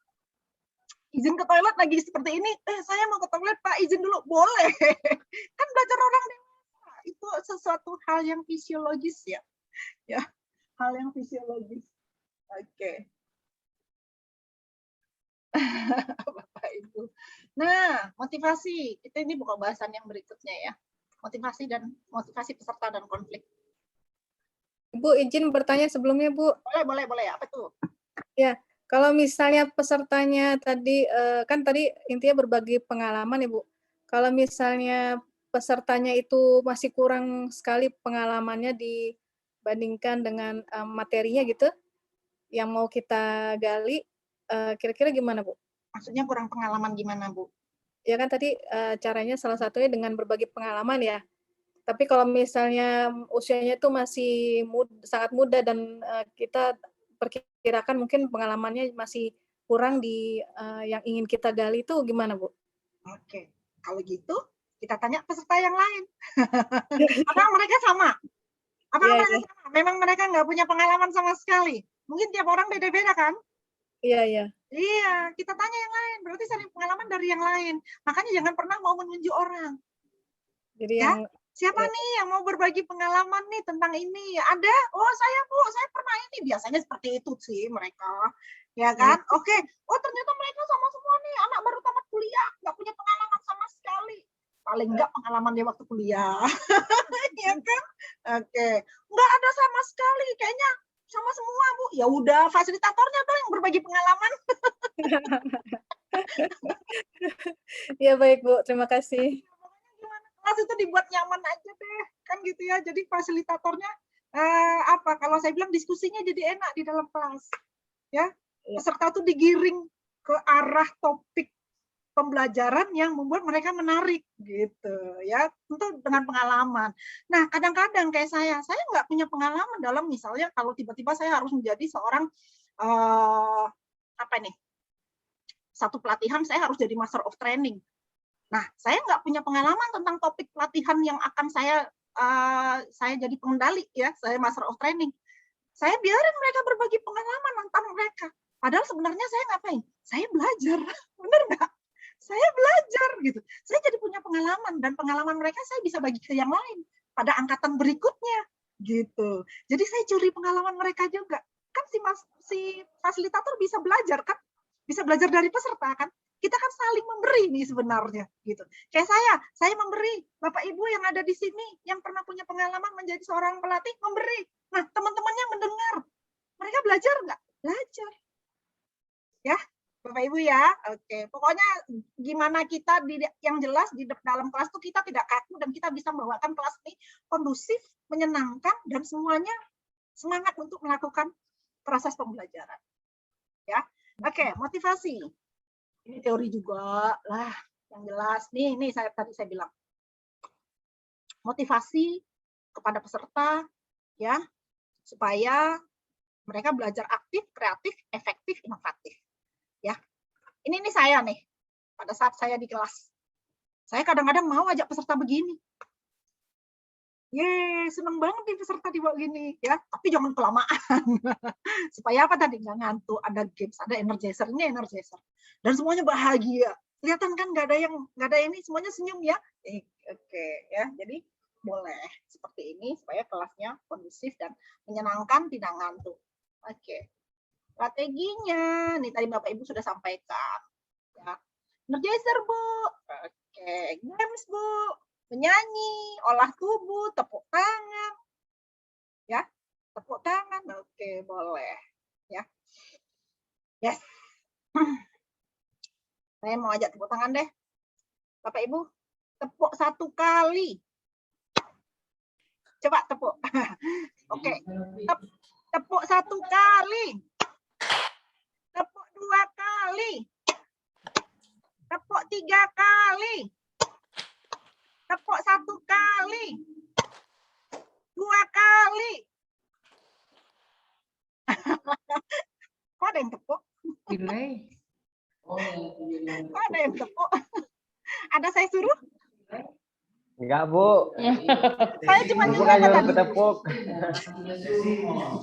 izin ke toilet lagi seperti ini, saya mau ke toilet Pak, izin dulu. Boleh. Kan belajar orang dewasa. Itu sesuatu hal yang fisiologis ya. Ya, hal yang fisiologis. Oke. Bapak Ibu. Nah, motivasi. Ini bukan bahasan yang berikutnya ya. Motivasi peserta dan konflik. Bu, izin bertanya sebelumnya, Bu. Boleh. Apa tuh? Ya, kalau misalnya pesertanya tadi, kan tadi intinya berbagi pengalaman ya, Bu. Kalau misalnya pesertanya itu masih kurang sekali pengalamannya dibandingkan dengan materinya gitu, yang mau kita gali, kira-kira gimana, Bu? Maksudnya kurang pengalaman gimana, Bu? Ya kan tadi caranya salah satunya dengan berbagi pengalaman ya. Tapi kalau misalnya usianya itu masih sangat muda dan kita perkirakan mungkin pengalamannya masih kurang di yang ingin kita gali itu gimana, Bu? Oke, kalau gitu kita tanya peserta yang lain. Apakah mereka sama? Mereka sama? Memang mereka nggak punya pengalaman sama sekali. Mungkin tiap orang beda-beda kan? Iya. Iya, kita tanya yang lain. Berarti saling pengalaman dari yang lain. Makanya jangan pernah mau menunjuk orang. Jadi ya, siapa nih yang mau berbagi pengalaman nih tentang ini? Ada? Oh, saya Bu, saya pernah ini. Biasanya seperti itu sih mereka. Ya kan? Oke. Oh, ternyata mereka sama semua nih. Anak baru tamat kuliah. Nggak punya pengalaman sama sekali. Paling nggak pengalaman dia waktu kuliah. Ya kan? Oke. Nggak ada sama sekali. Kayaknya sama semua Bu. Ya udah, fasilitatornya tuh yang berbagi pengalaman. Ya baik Bu, terima kasih. Kelas itu dibuat nyaman aja deh, kan gitu ya. Jadi fasilitatornya kalau saya bilang diskusinya jadi enak di dalam kelas. Ya, peserta tuh digiring ke arah topik pembelajaran yang membuat mereka menarik gitu ya, tentu dengan pengalaman. Nah, kadang-kadang kayak saya nggak punya pengalaman dalam misalnya kalau tiba-tiba saya harus menjadi seorang satu pelatihan saya harus jadi master of training. Nah, saya nggak punya pengalaman tentang topik pelatihan yang akan saya jadi pengendali ya, saya master of training. Saya biarin mereka berbagi pengalaman tentang mereka. Padahal sebenarnya saya ngapain? Saya belajar, bener nggak? Saya belajar gitu. Saya jadi punya pengalaman dan pengalaman mereka saya bisa bagi ke yang lain pada angkatan berikutnya gitu. Jadi saya curi pengalaman mereka juga. Kan si fasilitator bisa belajar kan? Bisa belajar dari peserta kan? Kita kan saling memberi nih sebenarnya gitu. Kayak saya memberi, Bapak Ibu yang ada di sini yang pernah punya pengalaman menjadi seorang pelatih memberi. Nah, teman-temannya mendengar. Mereka belajar nggak? Belajar. Ya, Bapak Ibu ya. Oke, pokoknya gimana kita yang jelas di dalam kelas itu kita tidak kaku dan kita bisa membawakan kelas ini kondusif, menyenangkan dan semuanya semangat untuk melakukan proses pembelajaran. Ya. Oke, motivasi. Ini teori juga lah, yang jelas. Nih tadi saya bilang. Motivasi kepada peserta ya, supaya Mereka belajar aktif, kreatif, efektif, inovatif. Ya, ini nih saya nih. Pada saat saya di kelas, saya kadang-kadang mau ajak peserta begini. Yeay, seneng banget nih peserta dibawa gini, ya. Tapi jangan kelamaan. Supaya apa tadi? Nggak ngantuk, ada games, ada energizer, ini energizer. Dan semuanya bahagia. Kelihatan kan nggak ada ini, semuanya senyum ya. Oke, ya. Jadi boleh seperti ini supaya kelasnya kondusif dan menyenangkan, tidak ngantuk. Oke. Strateginya, nih tadi Bapak Ibu sudah sampaikan. Ya. Energizer, Bu. Oke, games, Bu. Menyanyi, olah tubuh, tepuk tangan. Ya, tepuk tangan. Oke, boleh. Ya. Yes. Saya mau ajak tepuk tangan deh. Bapak Ibu, tepuk 1 kali. Coba tepuk. Oke. Tepuk 1 kali. Tepuk 2 kali. Tepuk 3 kali. Tepuk 1 kali. 2 kali. Kok ada yang tepuk? Delay. Kok ada yang tepuk? Ada saya suruh? Enggak, Bu. Saya cuma Bu nyuruh kan apa nyuruh tadi? ketepuk.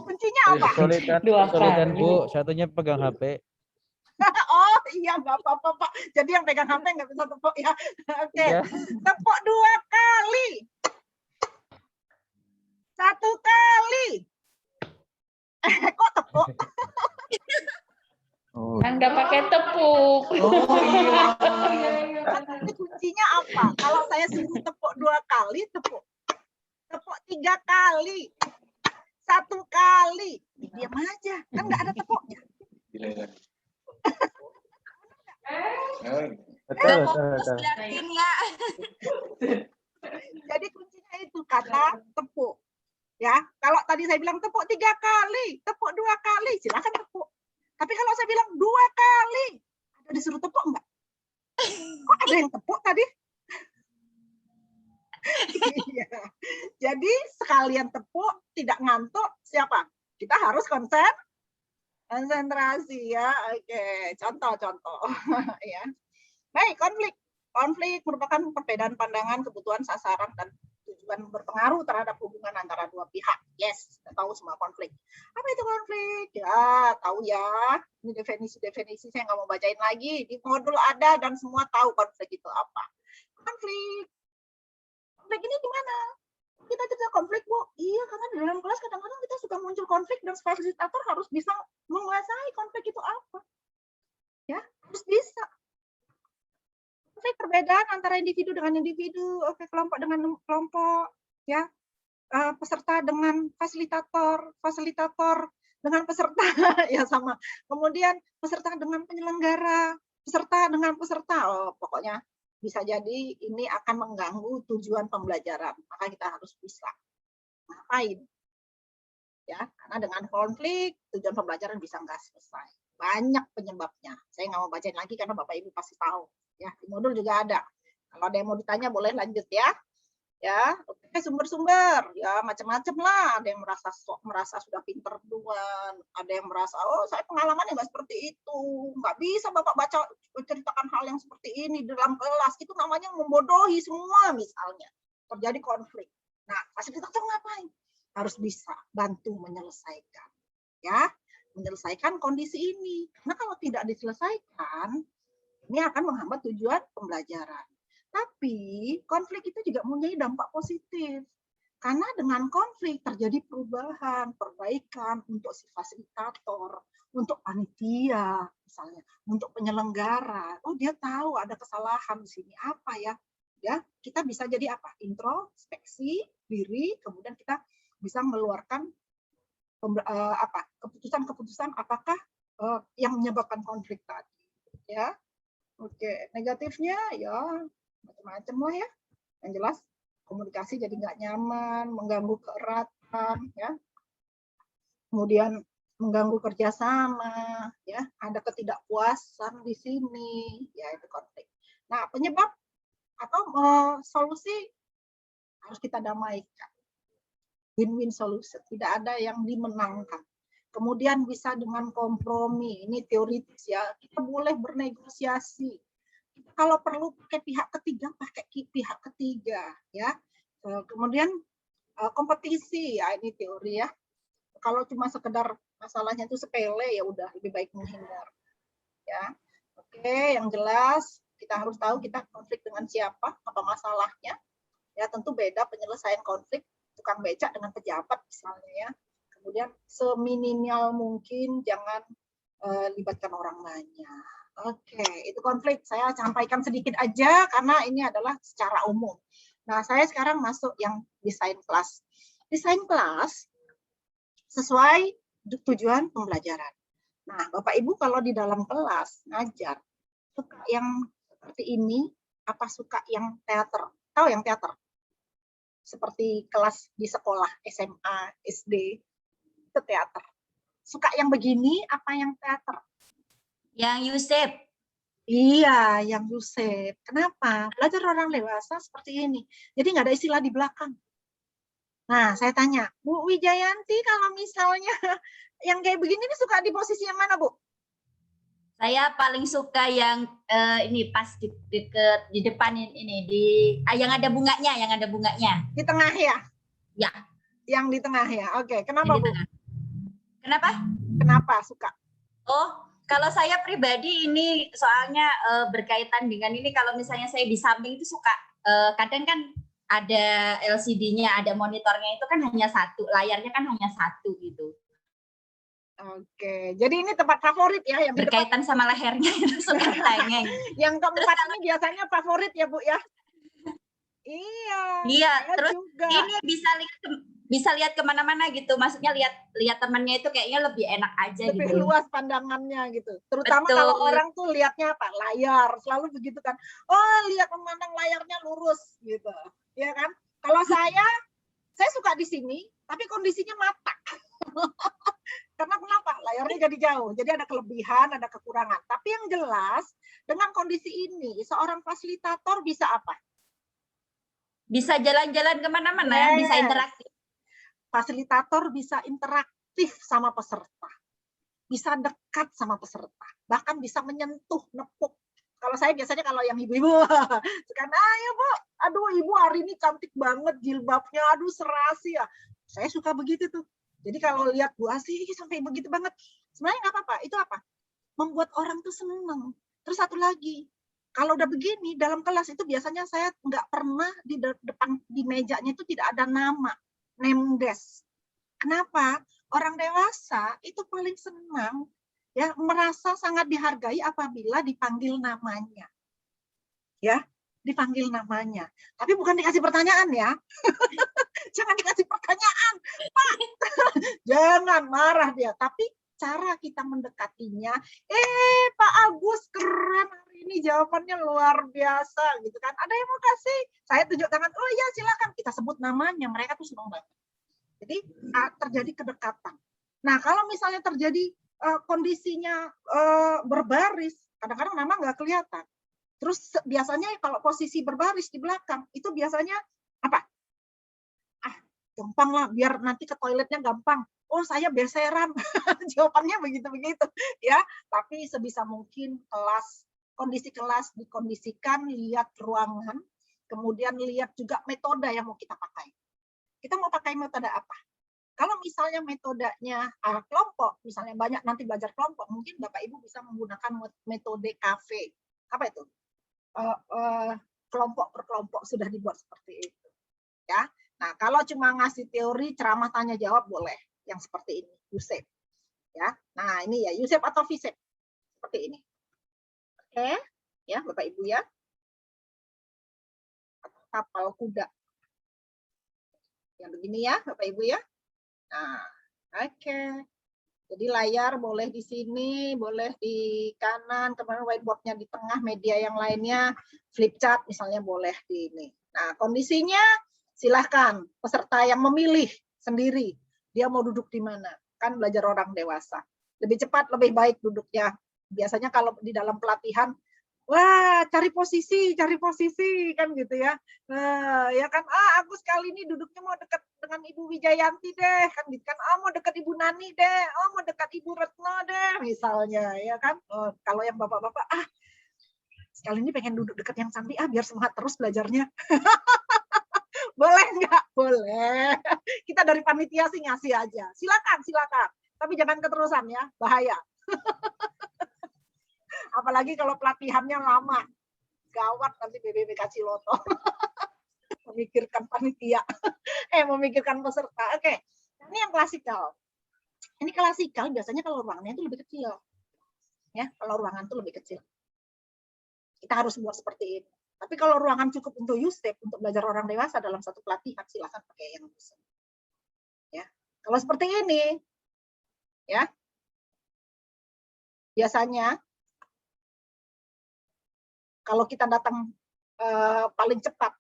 Kuncinya apa? Kesulitan Bu, satunya pegang HP. Oh iya, nggak apa-apa Pak. Jadi yang pegang HP nggak bisa tepuk ya. Oke, Iya. tepuk 2 kali. 1 kali. Kok tepuk? Kan nggak pakai tepuk. Ini kuncinya apa? Kalau saya suruh tepuk 2 kali, tepuk. Tepuk 3 kali. 1 kali. Diam aja, kan nggak ada tepuknya. Betul. Jadi kuncinya itu kata tepuk. Ya, kalau tadi saya bilang tepuk 3 kali, tepuk 2 kali, silakan tepuk. Tapi kalau saya bilang 2 kali, ada disuruh tepuk enggak? Kok ada yang tepuk tadi? Iya. Jadi sekalian tepuk, tidak ngantuk, siapa? Kita harus konsentrasi ya. Oke, contoh-contoh ya. Baik, konflik. Konflik merupakan perbedaan pandangan, kebutuhan, sasaran, dan tujuan berpengaruh terhadap hubungan antara dua pihak. Yes, kita tahu semua konflik. Apa itu konflik? Ya, tahu ya. Ini definisi-definisi saya nggak mau bacain lagi. Di modul ada dan semua tahu konflik itu apa. Konflik. Konflik ini di mana? Kita cerita konflik, Bu. Iya, karena di dalam kelas kadang-kadang kita suka muncul konflik dan fasilitator harus bisa menguasai konflik itu apa. Ya, harus bisa. Konflik perbedaan antara individu dengan individu, oke, kelompok dengan kelompok, ya, peserta dengan fasilitator, fasilitator dengan peserta, ya sama. Kemudian peserta dengan penyelenggara, peserta dengan peserta, oh, pokoknya bisa jadi ini akan mengganggu tujuan pembelajaran, maka kita harus bisa ngapain, ya, karena dengan konflik tujuan pembelajaran bisa nggak selesai. Banyak penyebabnya. Saya nggak mau bacain lagi karena Bapak Ibu pasti tahu. Ya, di modul juga ada. Kalau ada yang mau ditanya boleh lanjut ya. Ya, oke, sumber-sumber ya macam-macam lah. Ada yang merasa sudah pinter duluan, ada yang merasa oh saya pengalamannya nggak seperti itu, nggak bisa Bapak baca ceritakan hal yang seperti ini dalam kelas, itu namanya membodohi semua misalnya. Terjadi konflik. Nah, fasilitator ngapain? Harus bisa bantu menyelesaikan. Ya, menyelesaikan kondisi ini. Nah, kalau tidak diselesaikan, ini akan menghambat tujuan pembelajaran. Tapi konflik itu juga mempunyai dampak positif. Karena dengan konflik terjadi perubahan, perbaikan untuk si fasilitator, untuk panitia misalnya, untuk penyelenggara. Oh, dia tahu ada kesalahan di sini apa ya? Ya, kita bisa jadi apa? Introspeksi diri, kemudian kita bisa mengeluarkan keputusan-keputusan apakah yang menyebabkan konflik tadi. Ya. Oke, negatifnya ya macam-macam lah ya. Yang jelas komunikasi jadi nggak nyaman, mengganggu keeratan, ya. Kemudian mengganggu kerjasama, ya. Ada ketidakpuasan di sini, ya itu konflik. Nah, penyebab atau solusi harus kita damaikan. Win-win solution, tidak ada yang dimenangkan. kemudian bisa dengan kompromi. Ini teoritis ya. Kita boleh bernegosiasi. Kalau perlu pakai pihak ketiga, pakai pihak ketiga ya. Kemudian kompetisi, ya ini teori ya. Kalau cuma sekedar masalahnya itu sepele, ya udah lebih baik menghindar. Ya, oke, yang jelas kita harus tahu kita konflik dengan siapa, apa masalahnya. Ya, tentu beda penyelesaian konflik tukang becak dengan pejabat misalnya ya. Kemudian seminimal mungkin jangan libatkan orang banyak. Oke, itu konflik. Saya sampaikan sedikit aja karena ini adalah secara umum. Nah, saya sekarang masuk yang desain kelas. Desain kelas sesuai tujuan pembelajaran. Nah, Bapak Ibu kalau di dalam kelas ngajar, suka yang seperti ini, apa suka yang teater? Tahu yang teater? Seperti kelas di sekolah, SMA, SD, itu teater. Suka yang begini, apa yang teater? Yang Yusuf. Iya, yang Yusuf. Kenapa? Belajar orang dewasa seperti ini. Jadi nggak ada istilah di belakang. Nah, saya tanya, Bu Wijayanti, kalau misalnya yang kayak begini ini suka di posisi yang mana, Bu? Saya paling suka yang ini pas di depan ini yang ada bunganya, Di tengah ya? Ya. Yang di tengah ya. Oke, kenapa, Bu? Kenapa? Kenapa suka? Oh, kalau saya pribadi ini soalnya berkaitan dengan ini, kalau misalnya saya di samping itu suka kadang kan ada LCD-nya, ada monitornya itu kan hanya satu, layarnya kan hanya satu gitu. Oke, jadi ini tempat favorit ya yang berkaitan sama lehernya itu suka tengeng. Yang keempat ini biasanya favorit ya, Bu ya? Iya. Terus juga. Ini bisa lihat kemana-mana gitu, maksudnya lihat temannya itu kayaknya lebih enak aja lebih gitu. luas pandangannya gitu. Terutama kalau orang tuh lihatnya apa? Layar, selalu begitu kan. Oh, lihat memandang layarnya lurus gitu. Ya kan? Kalau saya suka di sini, tapi kondisinya mata. Karena kenapa? Layarnya jadi jauh. Jadi ada kelebihan, ada kekurangan. Tapi yang jelas, dengan kondisi ini, seorang fasilitator bisa apa? Bisa jalan-jalan kemana-mana, bisa interaktif. Fasilitator bisa interaktif sama peserta. Bisa dekat sama peserta. Bahkan bisa menyentuh, nepuk. Kalau saya biasanya kalau yang ibu-ibu, sekarang, ayo Bu, aduh ibu hari ini cantik banget jilbabnya, aduh serasi ya. Saya suka begitu tuh. Jadi kalau lihat Bu Asi sampai begitu banget, sebenarnya nggak apa-apa. Itu apa? Membuat orang tuh seneng. Terus satu lagi, kalau udah begini dalam kelas itu biasanya saya nggak pernah di depan di mejanya itu tidak ada nama, name desk. Kenapa? Orang dewasa itu paling senang ya, merasa sangat dihargai apabila dipanggil namanya. Ya, dipanggil namanya. Tapi bukan dikasih pertanyaan ya. Jangan dikasih pertanyaan, Pak. Jangan marah dia. Tapi cara kita mendekatinya, Pak Agus keren hari ini jawabannya luar biasa gitu kan. Ada yang mau kasih? Saya tunjuk tangan. Oh iya silakan. Kita sebut namanya. Mereka tuh senang banget. Jadi terjadi kedekatan. Nah kalau misalnya terjadi kondisinya berbaris, kadang-kadang nama nggak kelihatan. Terus biasanya kalau posisi berbaris di belakang, itu biasanya apa? Gampang lah, biar nanti ke toiletnya gampang. Oh saya beseran, jawabannya begitu-begitu ya. Tapi sebisa mungkin kondisi kelas dikondisikan, lihat ruangan, kemudian lihat juga metode yang mau kita pakai. Kita mau pakai metode apa? Kalau misalnya metodenya kelompok, misalnya banyak nanti belajar kelompok, mungkin Bapak Ibu bisa menggunakan metode KV. Apa itu? Kelompok per kelompok sudah dibuat seperti itu. Ya. Nah, kalau cuma ngasih teori, ceramah tanya jawab boleh yang seperti ini, Yusuf. Ya. Nah, ini ya Yusuf atau Visep. Seperti ini. Oke, ya Bapak Ibu ya. Kapal kuda. Yang begini ya, Bapak Ibu ya. Nah, oke. Jadi layar boleh di sini, boleh di kanan, kemudian whiteboard-nya di tengah, media yang lainnya, flip chart misalnya boleh di ini. Nah, kondisinya silahkan peserta yang memilih sendiri dia mau duduk di mana. Kan belajar orang dewasa. Lebih cepat, lebih baik duduknya. Biasanya kalau di dalam pelatihan Wah, cari posisi kan gitu ya. Ya kan, aku sekali ini duduknya mau dekat dengan Ibu Wijayanti deh, kan gitu kan. Mau dekat Ibu Nani deh, mau dekat Ibu Retno deh, misalnya, ya kan. Kalau yang bapak-bapak, sekali ini pengen duduk dekat yang cantik, biar semangat terus belajarnya. Boleh nggak? Boleh. Kita dari panitia sih ngasih aja. Silakan. Tapi jangan keterusan ya, bahaya. Apalagi kalau pelatihannya lama. Gawat nanti BBBK Ciloto. Memikirkan panitia. Memikirkan peserta. Oke. Ini yang klasikal. Ini klasikal biasanya kalau ruangannya itu lebih kecil. Ya, kalau ruangan itu lebih kecil. Kita harus buat seperti ini. Tapi kalau ruangan cukup untuk USTEP, untuk belajar orang dewasa dalam satu pelatihan, silakan pakai yang besar. Ya. Kalau seperti ini, ya, biasanya kalau kita datang paling cepat,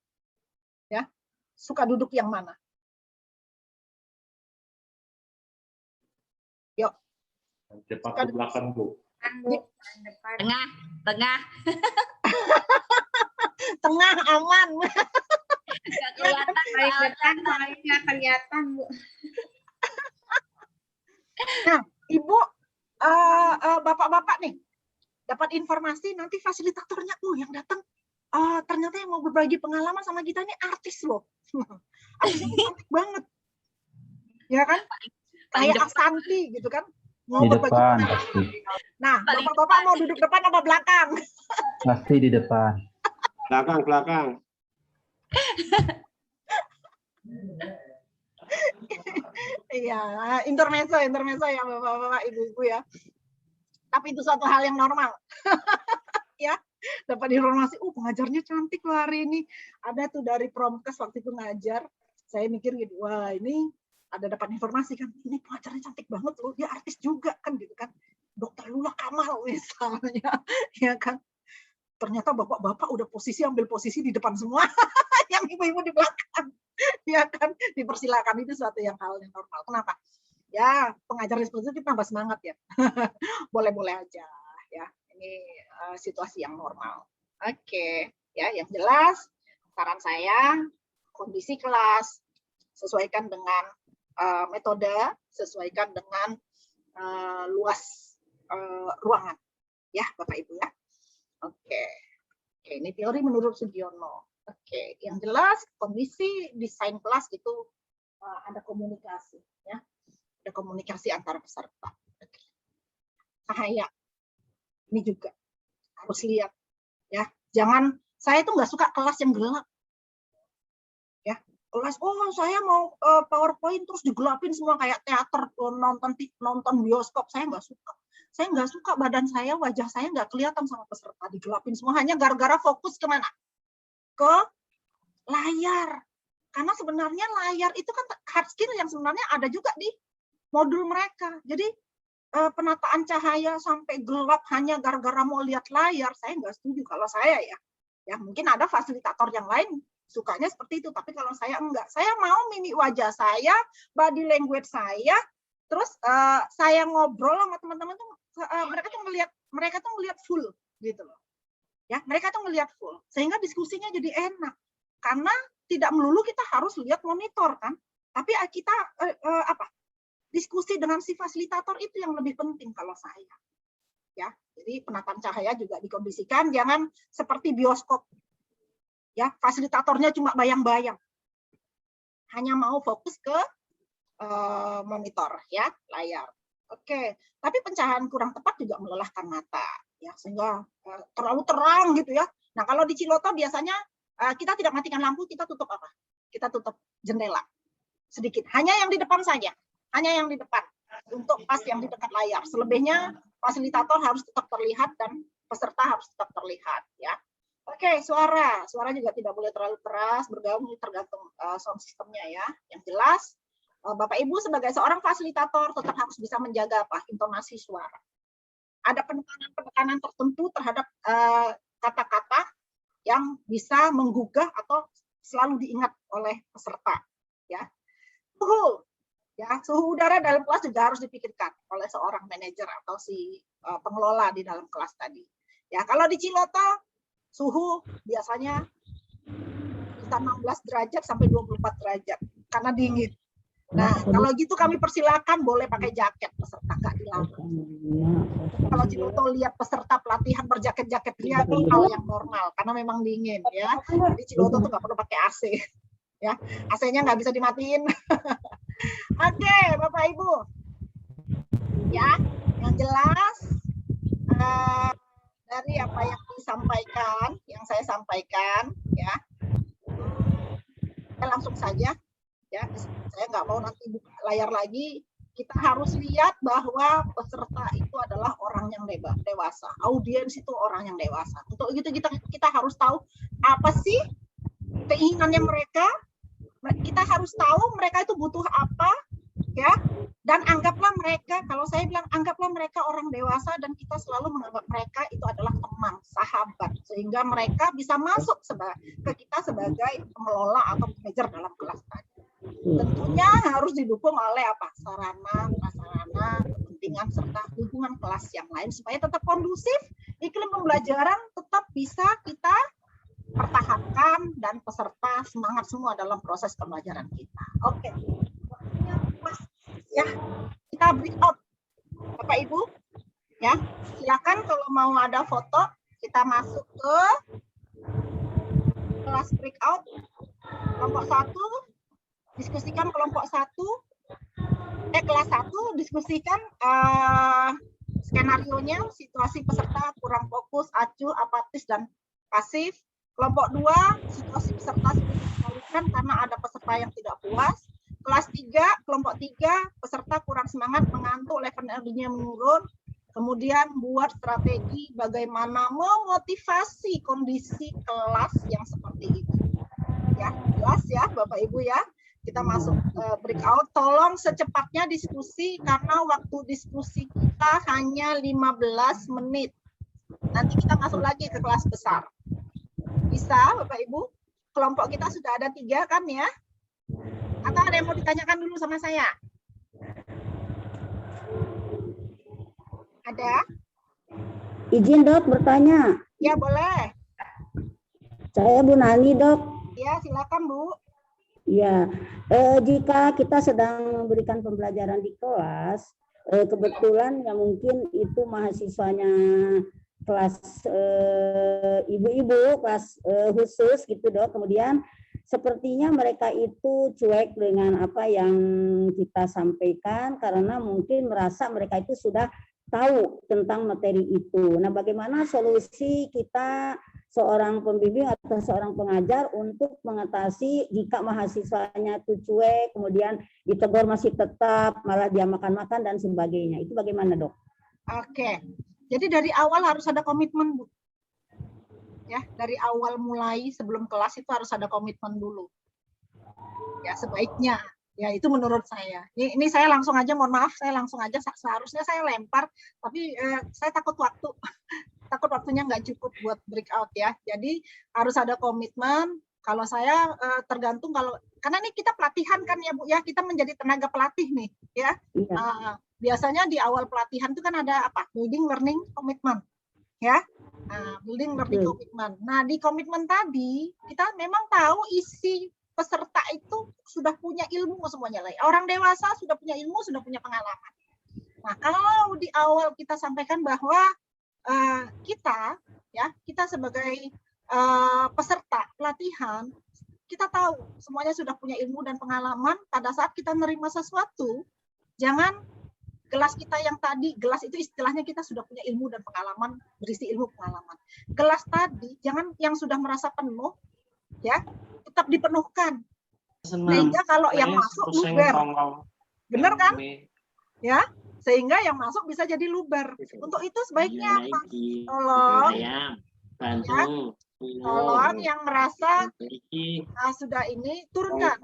ya, suka duduk yang mana? Yuk. Cepat ke belakang, Bu. Tengah. Tengah aman. Nggak kelihatan. Nggak kelihatan, Bu. Nah, Ibu, Bapak-bapak nih, dapat informasi nanti fasilitatornya, yang datang ternyata yang mau berbagi pengalaman sama kita ini artis loh. Artisnya cantik banget. Ya kan? Kayak Ashanti gitu kan. Mau Di berbagi depan pengalaman. pasti. Nah, Bapak-bapak mau duduk depan apa belakang? Pasti di depan. Belakang. Iya, intermezzo ya Bapak-bapak, Ibu-ibu ya. Tapi itu suatu hal yang normal. Ya, dapat informasi, pengajarnya cantik loh hari ini. Ada tuh dari Promkes waktu itu ngajar. Saya mikir gitu, wah ini ada dapat informasi kan, ini pengajarnya cantik banget loh, dia artis juga kan gitu kan. Dr. Lula Kamal misalnya, ya kan. Ternyata bapak-bapak udah ambil posisi di depan semua, yang ibu-ibu di belakang. Ya kan, dipersilakan, itu suatu yang hal yang normal. Kenapa? Ya, pengajarnya seperti itu kita tambah semangat ya. Boleh-boleh aja ya. Ini situasi yang normal. Oke, ya yang jelas saran saya kondisi kelas sesuaikan dengan metode, sesuaikan dengan luas ruangan ya Bapak Ibu ya. Oke, ini teori menurut Sugiono. Oke, yang jelas kondisi desain kelas itu ada komunikasi ya. Ada komunikasi antara peserta. Cahaya ini juga harus lihat ya. Jangan, saya tuh nggak suka kelas yang gelap. Ya, kelas saya mau PowerPoint terus digelapin semua kayak teater, nonton bioskop, saya nggak suka. Saya nggak suka badan saya, wajah saya nggak kelihatan sama peserta, digelapin semua hanya gara-gara fokus kemana? Ke layar. Karena sebenarnya layar itu kan hard skill yang sebenarnya ada juga di modul mereka. Jadi penataan cahaya sampai gelap hanya gara-gara mau lihat layar, saya nggak setuju kalau saya ya. Ya mungkin ada fasilitator yang lain sukanya seperti itu, tapi kalau saya enggak. Saya mau mimik wajah saya, body language saya, terus saya ngobrol sama teman-teman tuh mereka tuh ngelihat full gitu loh. Ya, mereka tuh ngelihat full sehingga diskusinya jadi enak. Karena tidak melulu kita harus lihat monitor kan, tapi kita diskusi dengan si fasilitator itu yang lebih penting kalau saya. Ya, jadi penataan cahaya juga dikondisikan, jangan seperti bioskop. Ya, fasilitatornya cuma bayang-bayang. Hanya mau fokus ke monitor ya, layar. Oke, tapi pencahayaan kurang tepat juga melelahkan mata ya, sehingga terlalu terang gitu ya. Nah, kalau di Ciloto biasanya kita tidak matikan lampu, kita tutup apa? Kita tutup jendela sedikit. Hanya yang di depan saja. Hanya yang di depan untuk pas yang di dekat layar. Selebihnya fasilitator harus tetap terlihat dan peserta harus tetap terlihat ya. Oke, suara juga tidak boleh terlalu keras, bergaung tergantung sound systemnya ya. Yang jelas Bapak Ibu sebagai seorang fasilitator tetap harus bisa menjaga intonasi suara. Ada penekanan tertentu terhadap kata-kata yang bisa menggugah atau selalu diingat oleh peserta ya. Suhu udara dalam kelas juga harus dipikirkan oleh seorang manajer atau si pengelola di dalam kelas tadi. Ya, kalau di Ciloto suhu biasanya bisa 16 derajat sampai 24 derajat karena dingin. Nah, kalau gitu kami persilakan boleh pakai jaket peserta, nggak dilarang. Kalau Ciloto lihat peserta pelatihan berjaket-jaket ria itu hal yang normal karena memang dingin ya. Di Ciloto tuh nggak perlu pakai AC. Ya, AC-nya nggak bisa dimatiin. Oke, Bapak Ibu. Ya, yang jelas dari apa yang disampaikan, yang saya sampaikan, ya, langsung saja, ya, saya nggak mau nanti buka layar lagi. Kita harus lihat bahwa peserta itu adalah orang yang dewasa, audiens itu orang yang dewasa. Untuk itu kita harus tahu apa sih keinginannya mereka. Kita harus tahu mereka itu butuh apa, ya. Dan anggaplah mereka, kalau saya bilang anggaplah mereka orang dewasa dan kita selalu menganggap mereka itu adalah teman, sahabat, sehingga mereka bisa masuk ke kita sebagai pengelola atau manajer dalam kelas tadi. Tentunya harus didukung oleh apa? Sarana, prasarana, kepentingan serta lingkungan kelas yang lain supaya tetap kondusif, iklim pembelajaran tetap bisa kita pertahankan dan peserta semangat semua dalam proses pembelajaran kita. Oke. Ya, kita break out, Bapak Ibu. Ya, silakan kalau mau ada foto, kita masuk ke kelas breakout. Kelompok 1, diskusikan kelompok 1. Kelas 1, diskusikan skenario-nya, situasi peserta kurang fokus, acuh, apatis, dan pasif. Kelompok 2, situasi peserta sulit dikendalikan karena ada peserta yang tidak puas. Kelas 3, kelompok 3, peserta kurang semangat, mengantuk, level energinya menurun. Kemudian buat strategi bagaimana memotivasi kondisi kelas yang seperti itu. Ya, jelas ya Bapak Ibu ya. Kita masuk breakout. Tolong secepatnya diskusi karena waktu diskusi kita hanya 15 menit. Nanti kita masuk lagi ke kelas besar. Bisa Bapak Ibu? Kelompok kita sudah ada 3 kan ya? Atau ada yang mau ditanyakan dulu sama saya? Ada? Izin dok bertanya. Ya boleh. Saya Bu Nani dok. Ya silakan Bu. Ya, jika kita sedang memberikan pembelajaran di kelas, kebetulan ya mungkin itu mahasiswanya kelas ibu-ibu, kelas khusus gitu dok. Kemudian sepertinya mereka itu cuek dengan apa yang kita sampaikan karena mungkin merasa mereka itu sudah tahu tentang materi itu. Nah, bagaimana solusi kita seorang pembimbing atau seorang pengajar untuk mengatasi jika mahasiswanya itu cuek, kemudian ditegur masih tetap, malah dia makan-makan dan sebagainya. Itu bagaimana, Dok? Oke. Jadi dari awal harus ada komitmen, Bu. Ya, dari awal mulai sebelum kelas itu harus ada komitmen dulu. Ya, sebaiknya. Ya, itu menurut saya. Ini saya langsung aja, mohon maaf, saya langsung aja, seharusnya saya lempar, tapi saya takut waktu. Takut waktunya nggak cukup buat breakout ya. Jadi harus ada komitmen. Kalau saya tergantung karena ini kita pelatihan kan ya Bu ya, kita menjadi tenaga pelatih nih ya. Iya. Biasanya di awal pelatihan itu kan ada apa? Building learning commitment. Ya. Building learning commitment. Nah, di komitmen tadi kita memang tahu isi peserta itu sudah punya ilmu semuanya. Orang dewasa sudah punya ilmu, sudah punya pengalaman. Nah, kalau di awal kita sampaikan bahwa kita sebagai peserta pelatihan, kita tahu semuanya sudah punya ilmu dan pengalaman. Pada saat kita menerima sesuatu, jangan gelas kita yang tadi, gelas itu istilahnya kita sudah punya ilmu dan pengalaman, berisi ilmu pengalaman. Gelas tadi, jangan yang sudah merasa penuh, ya, tetap dipenuhkan. Sehingga kalau yang masuk luber, benar kan? Ya, sehingga yang masuk bisa jadi luber. Untuk itu sebaiknya apa? Tolong yang merasa sudah ini turunkan.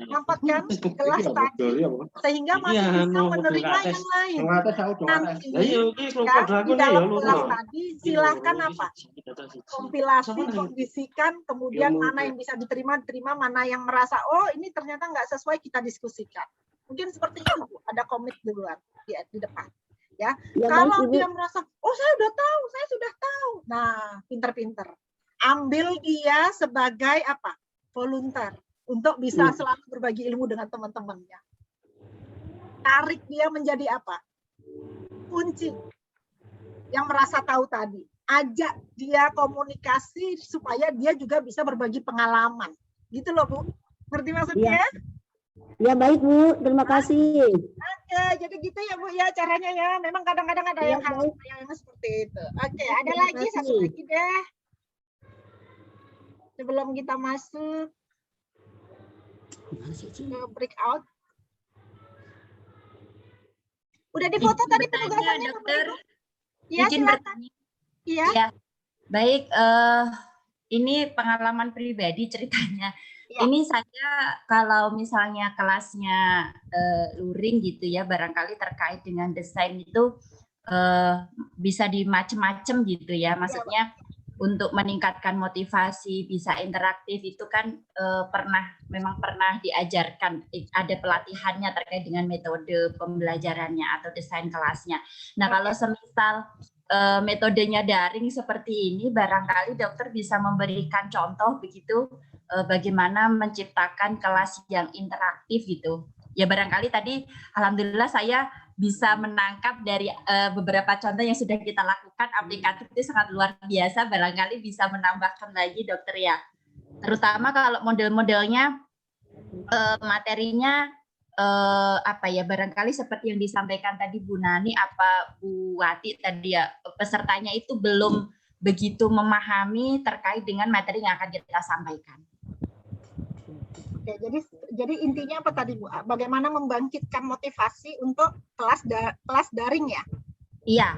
Nampakkan gelas tadi sehingga masih bisa menerima yang lain. Nanti di dalam kelas tadi silahkan apa? Kompilasi, kondisikan, kemudian mana yang bisa diterima, mana yang merasa oh ini ternyata nggak sesuai kita diskusikan. Mungkin seperti itu Bu, ada komit duluan di depan. Ya, Ya, kalau baik, Ibu. dia merasa, oh saya sudah tahu. Nah, pinter-pinter. Ambil dia sebagai apa? Volunteer untuk bisa selalu berbagi ilmu dengan teman-temannya. Tarik dia menjadi apa? Kunci yang merasa tahu tadi. Ajak dia komunikasi supaya dia juga bisa berbagi pengalaman. Gitu loh, Bu. Ngerti maksudnya? Ya, baik, Bu. Terima kasih. Oke, jadi gitu ya, Bu ya caranya ya. Memang kadang-kadang ada Ya, yang hal yang seperti itu. Oke, ada Terima lagi satu kasih. lagi deh. Sebelum kita masuk ke breakout. Udah difoto tadi penugasannya, dokter. Iya, Izin silakan. bertanya. Iya. Ya, baik. Ini pengalaman pribadi ceritanya. Ya. Ini saya kalau misalnya kelasnya luring gitu ya, barangkali terkait dengan desain itu bisa di macem-macem gitu ya. Maksudnya untuk meningkatkan motivasi, bisa interaktif itu kan memang pernah diajarkan, ada pelatihannya terkait dengan metode pembelajarannya atau desain kelasnya. Nah, kalau semisal metodenya daring seperti ini, barangkali dokter bisa memberikan contoh begitu bagaimana menciptakan kelas yang interaktif gitu. Ya barangkali tadi alhamdulillah saya bisa menangkap dari beberapa contoh yang sudah kita lakukan, aplikatif itu sangat luar biasa, barangkali bisa menambahkan lagi dokter ya. Terutama kalau model-modelnya materinya apa ya, barangkali seperti yang disampaikan tadi Bu Nani apa Bu Wati tadi ya, pesertanya itu belum begitu memahami terkait dengan materi yang akan kita sampaikan. Oke, jadi intinya apa tadi Bu? Bagaimana membangkitkan motivasi untuk kelas daring ya? Iya.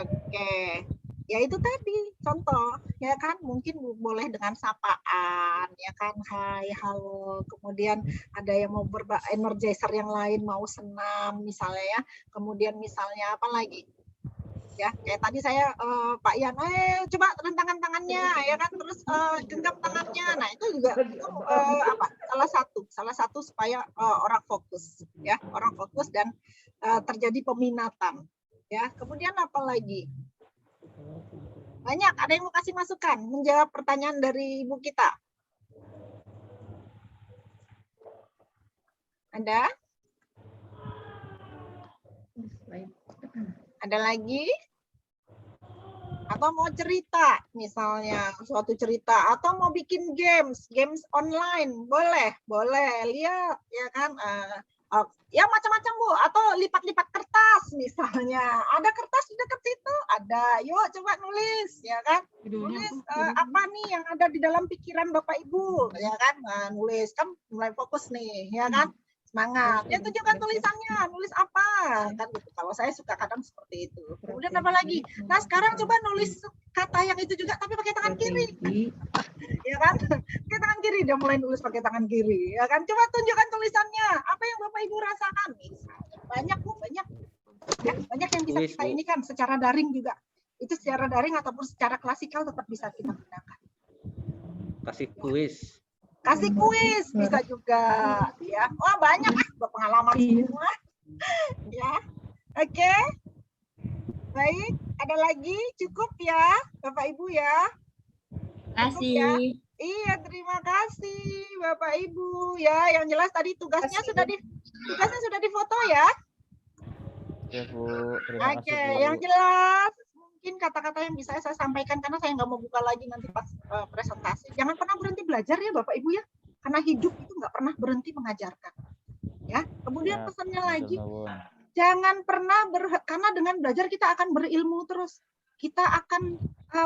Oke. Ya itu tadi contoh ya kan, mungkin boleh dengan sapaan ya kan, hai halo, kemudian ada yang mau energizer yang lain mau senam misalnya ya, kemudian misalnya apa lagi ya, kayak tadi saya Pak Ian, coba rentangan tangannya ya kan, terus genggam tangannya. Nah itu juga itu apa, salah satu supaya orang fokus ya, orang fokus dan terjadi peminatan ya. Kemudian apa lagi? Banyak, ada yang mau kasih masukan menjawab pertanyaan dari ibu kita? Ada? Ada lagi? Atau mau cerita misalnya, suatu cerita, atau mau bikin games online, boleh lihat ya kan, ya macam-macam Bu, atau lipat-lipat kertas misalnya, ada kertas di dekat situ, ada, yuk coba nulis ya kan, nulis apa nih yang ada di dalam pikiran Bapak Ibu ya kan, nulis kan mulai fokus nih ya kan, semangat, ya tunjukkan tulisannya, nulis apa kan gitu. Kalau saya suka kadang seperti itu. Kemudian apa lagi? Nah sekarang coba nulis kata yang itu juga tapi pakai tangan kiri, ya kan? Pakai tangan kiri, dia mulai nulis pakai tangan kiri, ya kan? Coba tunjukkan tulisannya, apa yang Bapak Ibu rasakan? Banyak Bu, banyak, ya, banyak yang bisa kita ini kan secara daring juga. Itu secara daring ataupun secara klasikal tetap bisa kita gunakan. Kasih kuis. Kasih kuis bisa juga ya. Wah banyak berpengalaman semua ya. Oke. Baik, ada lagi cukup ya Bapak Ibu ya. Kasih. Ya? Iya, terima kasih Bapak Ibu ya. Yang jelas tadi tugasnya sudah difoto ya. Ya Bu, terima kasih Oke, Bu. yang jelas mungkin kata-kata yang bisa saya sampaikan karena saya nggak mau buka lagi nanti pas presentasi. Jangan pernah berhenti belajar ya Bapak Ibu ya, karena hidup itu nggak pernah berhenti mengajarkan. Ya, kemudian pesannya lagi, jangan pernah karena dengan belajar kita akan berilmu terus. Kita akan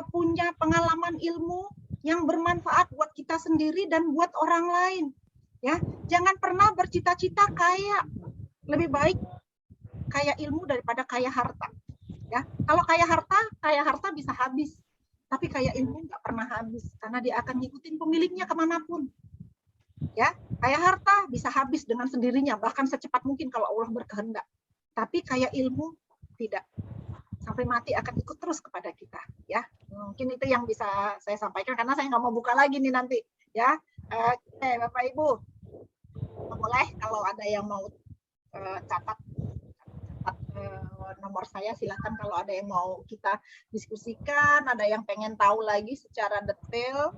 punya pengalaman ilmu yang bermanfaat buat kita sendiri dan buat orang lain. Ya, jangan pernah bercita-cita kaya. Lebih baik kaya ilmu daripada kaya harta. Ya, kalau kaya harta bisa habis, tapi kaya ilmu nggak pernah habis karena dia akan ngikutin pemiliknya kemanapun. Ya, kaya harta bisa habis dengan sendirinya, bahkan secepat mungkin kalau Allah berkehendak. Tapi kaya ilmu tidak, sampai mati akan ikut terus kepada kita. Ya, mungkin itu yang bisa saya sampaikan karena saya nggak mau buka lagi nih nanti. Ya, oke Bapak Ibu, boleh kalau ada yang mau catat nomor saya, silakan kalau ada yang mau kita diskusikan, ada yang pengen tahu lagi secara detail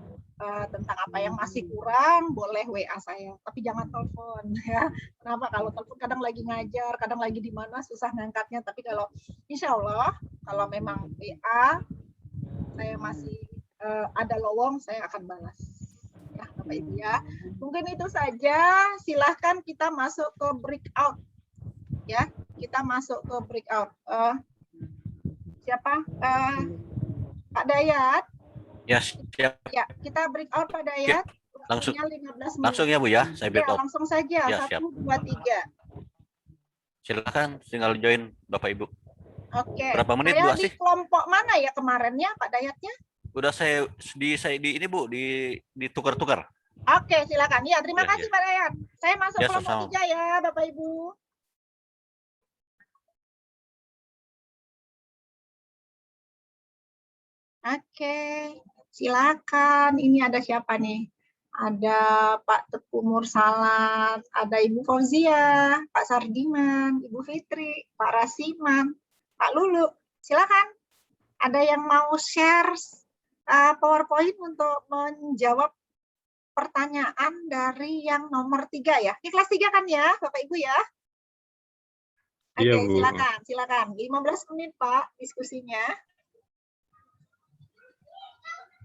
tentang apa yang masih kurang, boleh WA saya, tapi jangan telepon ya. Kenapa? Kalau telepon kadang lagi ngajar, kadang lagi di mana susah ngangkatnya, tapi kalau insya Allah kalau memang WA saya masih ada lowong, saya akan balas ya Bapak Ibu ya. Mungkin itu saja, silahkan kita masuk ke breakout ya, kita masuk ke breakout. Siapa? Pak Dayat. Ya, siap. Ya, kita breakout Pak Dayat. Langsung, 15 menit. langsung ya Bu ya, saya breakout. Ya, langsung saja. Ya, 1, 2, 3. Silakan tinggal join Bapak Ibu. Oke. Berapa menit Bu Saya di Asih? kelompok mana ya kemarinnya Pak Dayatnya? Udah saya di ini Bu, ditukar-tukar. Oke, silakan. Ya, terima Ya, kasih ya. Pak Dayat. Saya masuk Ya, kelompok sama-sama. 3 ya, Bapak Ibu. Oke, silakan. Ini ada siapa nih? Ada Pak Teguh Mursalat, ada Ibu Fauzia, Pak Sardiman, Ibu Fitri, Pak Rasiman, Pak Lulu. Silakan. Ada yang mau share PowerPoint untuk menjawab pertanyaan dari yang nomor 3 ya? Ini kelas 3 kan ya, Bapak Ibu ya? Oke, Iya, Bu. silakan. 15 menit Pak diskusinya.